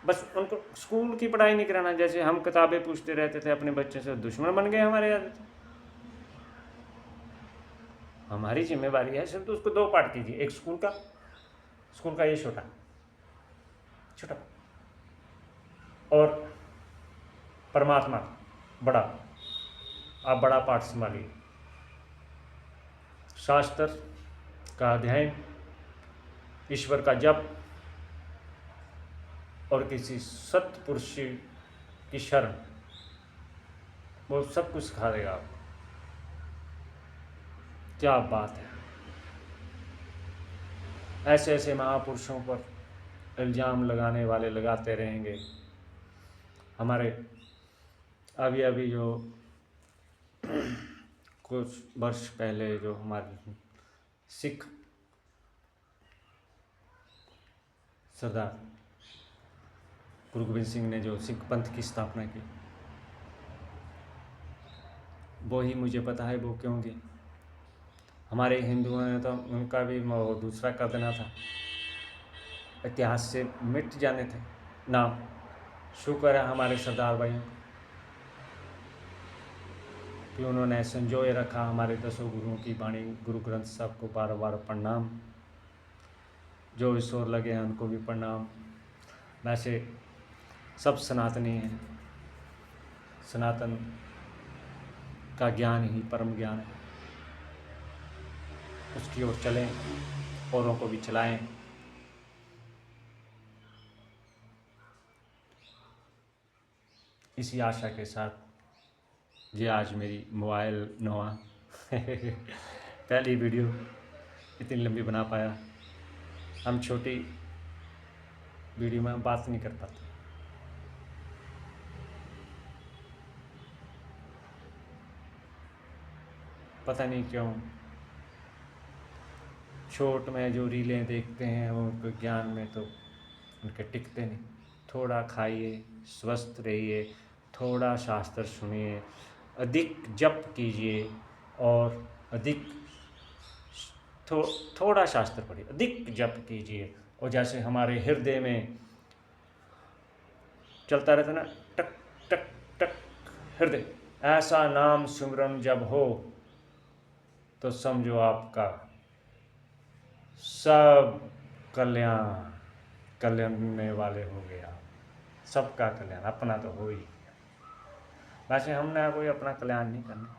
बस उनको स्कूल की पढ़ाई नहीं कराना, जैसे हम किताबें पूछते रहते थे अपने बच्चे से, दुश्मन बन गए हमारे याद। हमारी जिम्मेवारी है सिर्फ तो उसको 2 पाठ कीजिए, एक स्कूल का ये छोटा, और परमात्मा बड़ा, आप बड़ा पाठ संभालिए, शास्त्र का अध्ययन, ईश्वर का जप, और किसी सत्पुरुष की शरण, वो सब कुछ सिखा देगा आपको। क्या बात है, ऐसे ऐसे महापुरुषों पर इल्ज़ाम लगाने वाले लगाते रहेंगे। हमारे अभी जो कुछ वर्ष पहले जो हमारे सिख सरदार गुरु गोविंद सिंह ने जो सिख पंथ की स्थापना की, वो ही मुझे पता है वो क्यों की। हमारे हिंदुओं ने तो उनका भी दूसरा कर देना था, इतिहास से मिट जाने थे नाम। शुक्र है हमारे सरदार भाइयों कि उन्होंने संजोए रखा हमारे 10 गुरुओं की वाणी, गुरु ग्रंथ साहब को बार बार प्रणाम, जो ईश्वर लगे हैं उनको भी प्रणाम। वैसे सब सनातनी हैं, सनातन का ज्ञान ही परम ज्ञान है, उसकी ओर चलें, औरों को भी चलाएं। इसी आशा के साथ ये आज मेरी मोबाइल नवा पहली वीडियो इतनी लंबी बना पाया। हम छोटी वीडियो में बात नहीं कर पाते, पता नहीं क्यों। शॉर्ट में जो रीलें देखते हैं उनको ज्ञान में तो उनके टिकते नहीं। थोड़ा खाइए, स्वस्थ रहिए, थोड़ा शास्त्र सुनिए, अधिक जप कीजिए, और अधिक थोड़ा शास्त्र पढ़िए, अधिक जप कीजिए। और जैसे हमारे हृदय में चलता रहता ना, टक टक टक, हृदय ऐसा नाम सिमरन जब हो तो समझो आपका सब कल्याण करने वाले हो गया, सबका कल्याण, अपना तो हो ही गया। वैसे हमने कोई अपना कल्याण नहीं करना,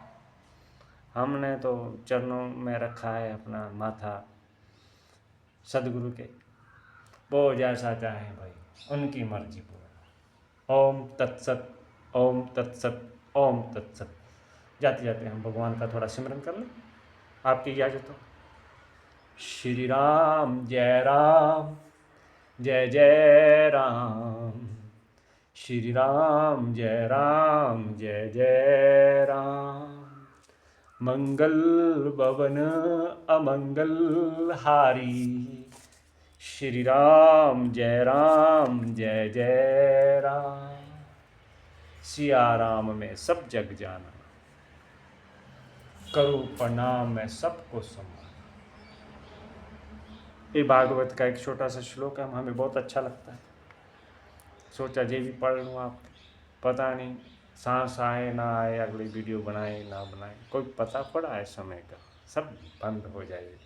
हमने तो चरणों में रखा है अपना माथा सदगुरु के, वो जैसा चाहे भाई, उनकी मर्जी पूर्ण। ओम तत्सत, ओम तत्सत, ओम तत्सत। जाते जाते हम भगवान का थोड़ा सिमरन कर लें, आपकी इजाज़त हो। श्री राम जय राम, जय जय राम। श्री राम जय राम, जय जय राम। मंगल भवन अमंगल हारी। श्री राम जय राम, जय जय राम। सिया राम में सब जग जाना, करो प्रणाम मैं सबको सम्मान। ये भागवत का एक छोटा सा श्लोक है, हमें बहुत अच्छा लगता है, सोचा ये भी पढ़ लूँ। आप पता नहीं सांस आए ना आए, अगली वीडियो बनाए ना बनाए, कोई पता पड़ा है समय का, सब बंद हो जाएगी।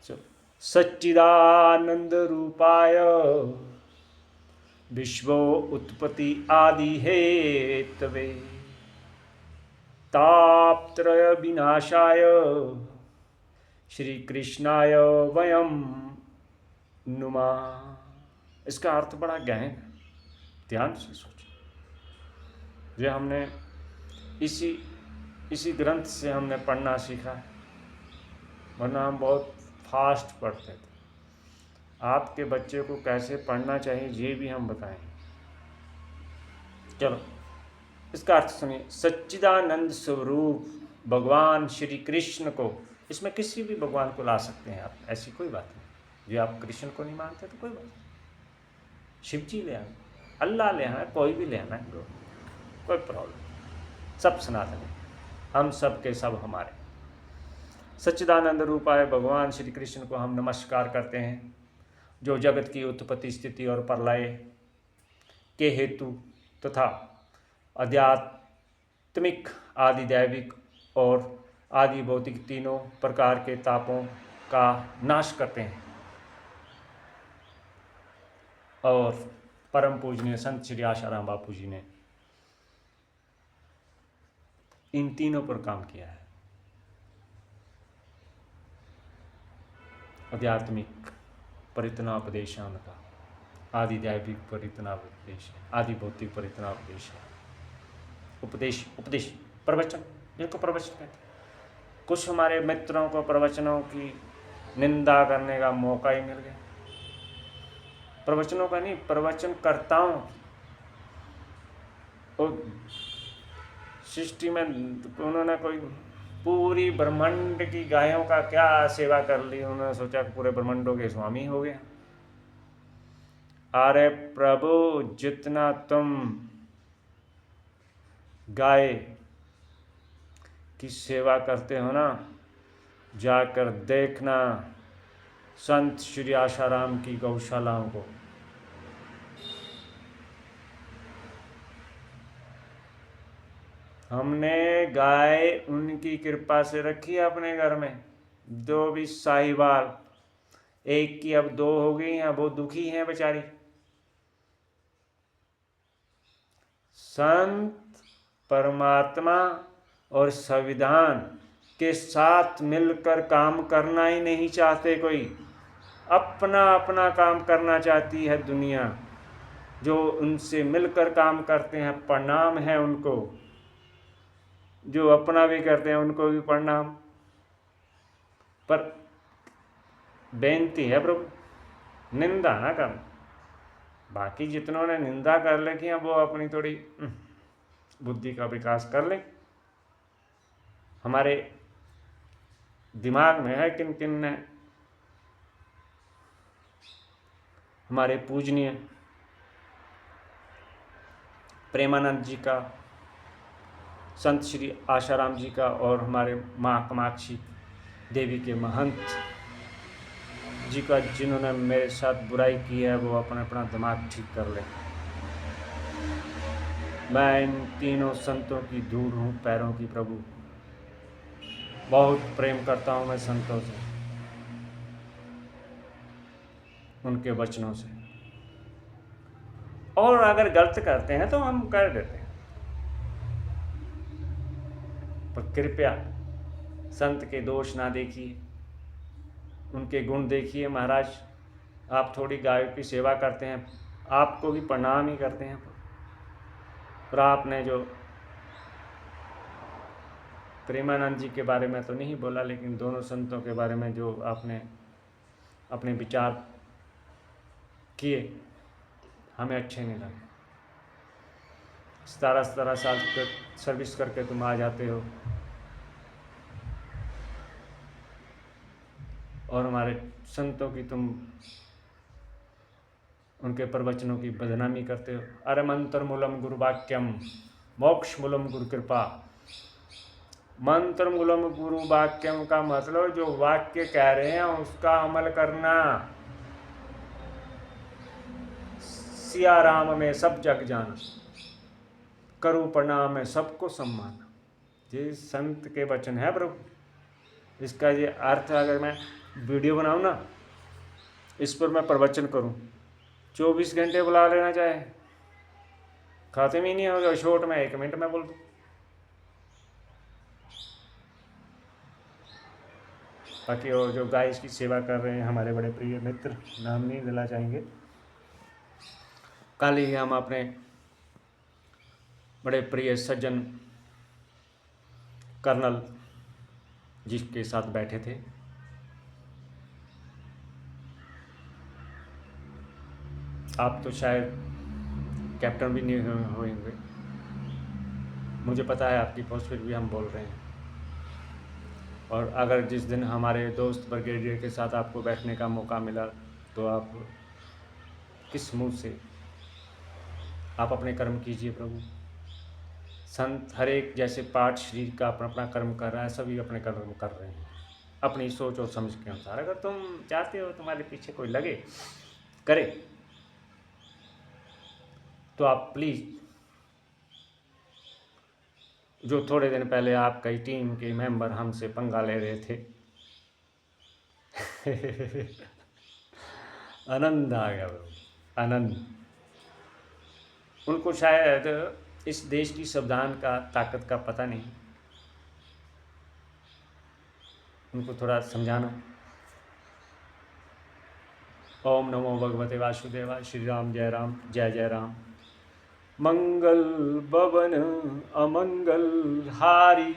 चलो, सच्चिदानंद रूपाय विश्व उत्पत्ति आदि हेतवे तापत्रय विनाशाय श्री कृष्णाय वयम नुमः। इसका अर्थ बड़ा गहन है, ध्यान से सोचो। ये हमने इसी ग्रंथ से हमने पढ़ना सीखा है, वरना हम बहुत फास्ट पढ़ते थे। आपके बच्चे को कैसे पढ़ना चाहिए ये भी हम बताएंगे। चलो, इसका अर्थ सुनिए। सच्चिदानंद स्वरूप भगवान श्री कृष्ण को, इसमें किसी भी भगवान को ला सकते हैं आप, ऐसी कोई बात नहीं। जो आप कृष्ण को नहीं मानते तो कोई बात नहीं, शिव जी ले आए, अल्लाह ले आए, कोई भी ले आना, कोई प्रॉब्लम, सब सनातन है, हम सब के सब हमारे। सच्चिदानंद रूपाय भगवान श्री कृष्ण को हम नमस्कार करते हैं, जो जगत की उत्पत्ति स्थिति और प्रलय के हेतु तथा आध्यात्मिक, आदि दैविक और आदि भौतिक तीनों प्रकार के तापों का नाश करते हैं। और परम पूजनीय संत श्री आशाराम बापू जी ने इन तीनों पर काम किया है। आध्यात्मिक परितनापदेश है उनका, आदि दैविक परितनापदेश है, आदि भौतिक परितनापदेश है, उपदेश प्रवचन, जिनको प्रवचन कहते हैं। कुछ हमारे मित्रों को प्रवचनों की निंदा करने का मौका ही मिल गया, प्रवचनों का नहीं, प्रवचनकर्ताओं। और सृष्टि में उन्होंने कोई पूरी ब्रह्मांड की गायों का क्या सेवा कर ली, उन्होंने सोचा पूरे ब्रह्मांडों के स्वामी हो गए। अरे प्रभु, जितना तुम गाय की सेवा करते हो ना, जाकर देखना संत श्री आशाराम की गौशालाओं को। हमने गाय उनकी कृपा से रखी है अपने घर में, दो भी साहिवाल, एक की अब दो हो गई हैं, वो दुखी हैं बेचारी। संत परमात्मा और संविधान के साथ मिलकर काम करना ही नहीं चाहते कोई, अपना अपना काम करना चाहती है दुनिया। जो उनसे मिलकर काम करते हैं प्रणाम है उनको, जो अपना भी करते हैं उनको भी प्रणाम। पर बेनती है प्रभु, निंदा ना करना। बाकी जितनों ने निंदा कर रखी है वो अपनी थोड़ी बुद्धि का विकास कर लें। हमारे दिमाग में है किन किन ने हमारे पूजनीय प्रेमानंद जी का, संत श्री आशाराम जी का और हमारे माँ कामाक्षी देवी के महंत जी का, जिन्होंने मेरे साथ बुराई की है, वो अपना अपना दिमाग ठीक कर लें। मैं इन तीनों संतों की धूल हूँ पैरों की प्रभु। बहुत प्रेम करता हूँ मैं संतों से, उनके वचनों से। और अगर गलत करते हैं तो हम कर देते हैं, पर कृपया संत के दोष ना देखिए, उनके गुण देखिए। महाराज, आप थोड़ी गायों की सेवा करते हैं, आपको भी प्रणाम ही करते हैं, पर आपने जो प्रेमानंद जी के बारे में तो नहीं बोला, लेकिन दोनों संतों के बारे में जो आपने अपने विचार किए, हमें अच्छे नहीं लगे। 17 साल तक सर्विस करके तुम आ जाते हो और हमारे संतों की तुम उनके प्रवचनों की बदनामी करते हो। अरे मंत्र मूलम गुरु वाक्यम मोक्ष मूलम गुरु कृपा। मंत्र मूलम गुरु वाक्यम का मतलब जो वाक्य कह रहे हैं उसका अमल करना। सिया राम में सब जग जाना, करूँ प्रणाम में सबको सम्मान। ये संत के वचन है प्रभु। इसका ये अर्थ अगर मैं वीडियो बनाऊँ ना, इस पर मैं प्रवचन करूँ, 24 घंटे बुला लेना चाहे, खत्म ही नहीं होगा। शॉर्ट में 1 मिनट में बोल दूँ। बाकी और जो गाय की सेवा कर रहे हैं हमारे बड़े प्रिय मित्र, नाम नहीं दिला चाहेंगे, कल ही हम अपने बड़े प्रिय सज्जन कर्नल जिसके साथ बैठे थे, आप तो शायद कैप्टन भी नहीं होंगे, मुझे पता है आपकी पोस्ट, फिर भी हम बोल रहे हैं। और अगर जिस दिन हमारे दोस्त ब्रिगेडियर के साथ आपको बैठने का मौका मिला तो आप किस मुंह से आप अपने कर्म कीजिए प्रभु। संत हर एक जैसे पाठ शरीर का अपना अपना कर्म कर रहा है, सभी अपने कर्म कर रहे हैं अपनी सोच और समझ के अनुसार। अगर तुम चाहते हो तुम्हारे पीछे कोई लगे करे तो आप प्लीज़, जो थोड़े दिन पहले आपकी टीम के मेंबर हमसे पंगा ले रहे थे आनंद आ गया प्रभु, आनंद। उनको शायद इस देश की संविधान का ताकत का पता नहीं, उनको थोड़ा समझाना। ओम नमो भगवते वासुदेवाय। श्री राम जय राम, जय जय राम। मंगल भवन अमंगल हारी,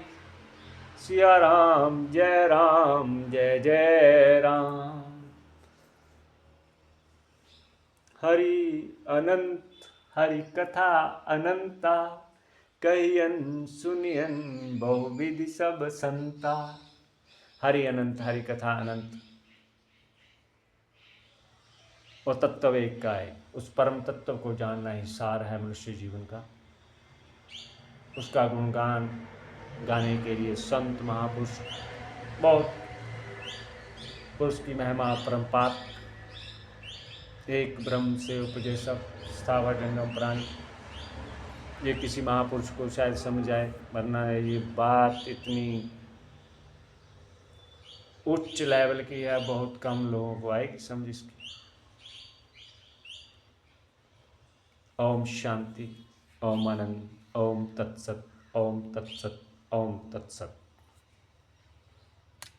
सिया राम जय जय राम। हरि अनंत हरि कथा अनंता, कहियन सुनियन बहुविधि सब संता। हरि अनंत हरि कथा अनंत, और तत्व एक का है। उस परम तत्व को जानना ही सार है मनुष्य जीवन का। उसका गुणगान गाने के लिए संत महापुरुष, बहुत पुरुष की महिमा परम्पार, एक ब्रह्म से उपजे सब स्थावर जंगम प्राणी। ये किसी महापुरुष को शायद समझ आए, वरना ये बात इतनी उच्च लेवल की है, बहुत कम लोगों को आएगी समझ इसकी। ओम शांति, ओम आनंद, ओम तत्सत, ओम तत्सत, ओम तत्सत।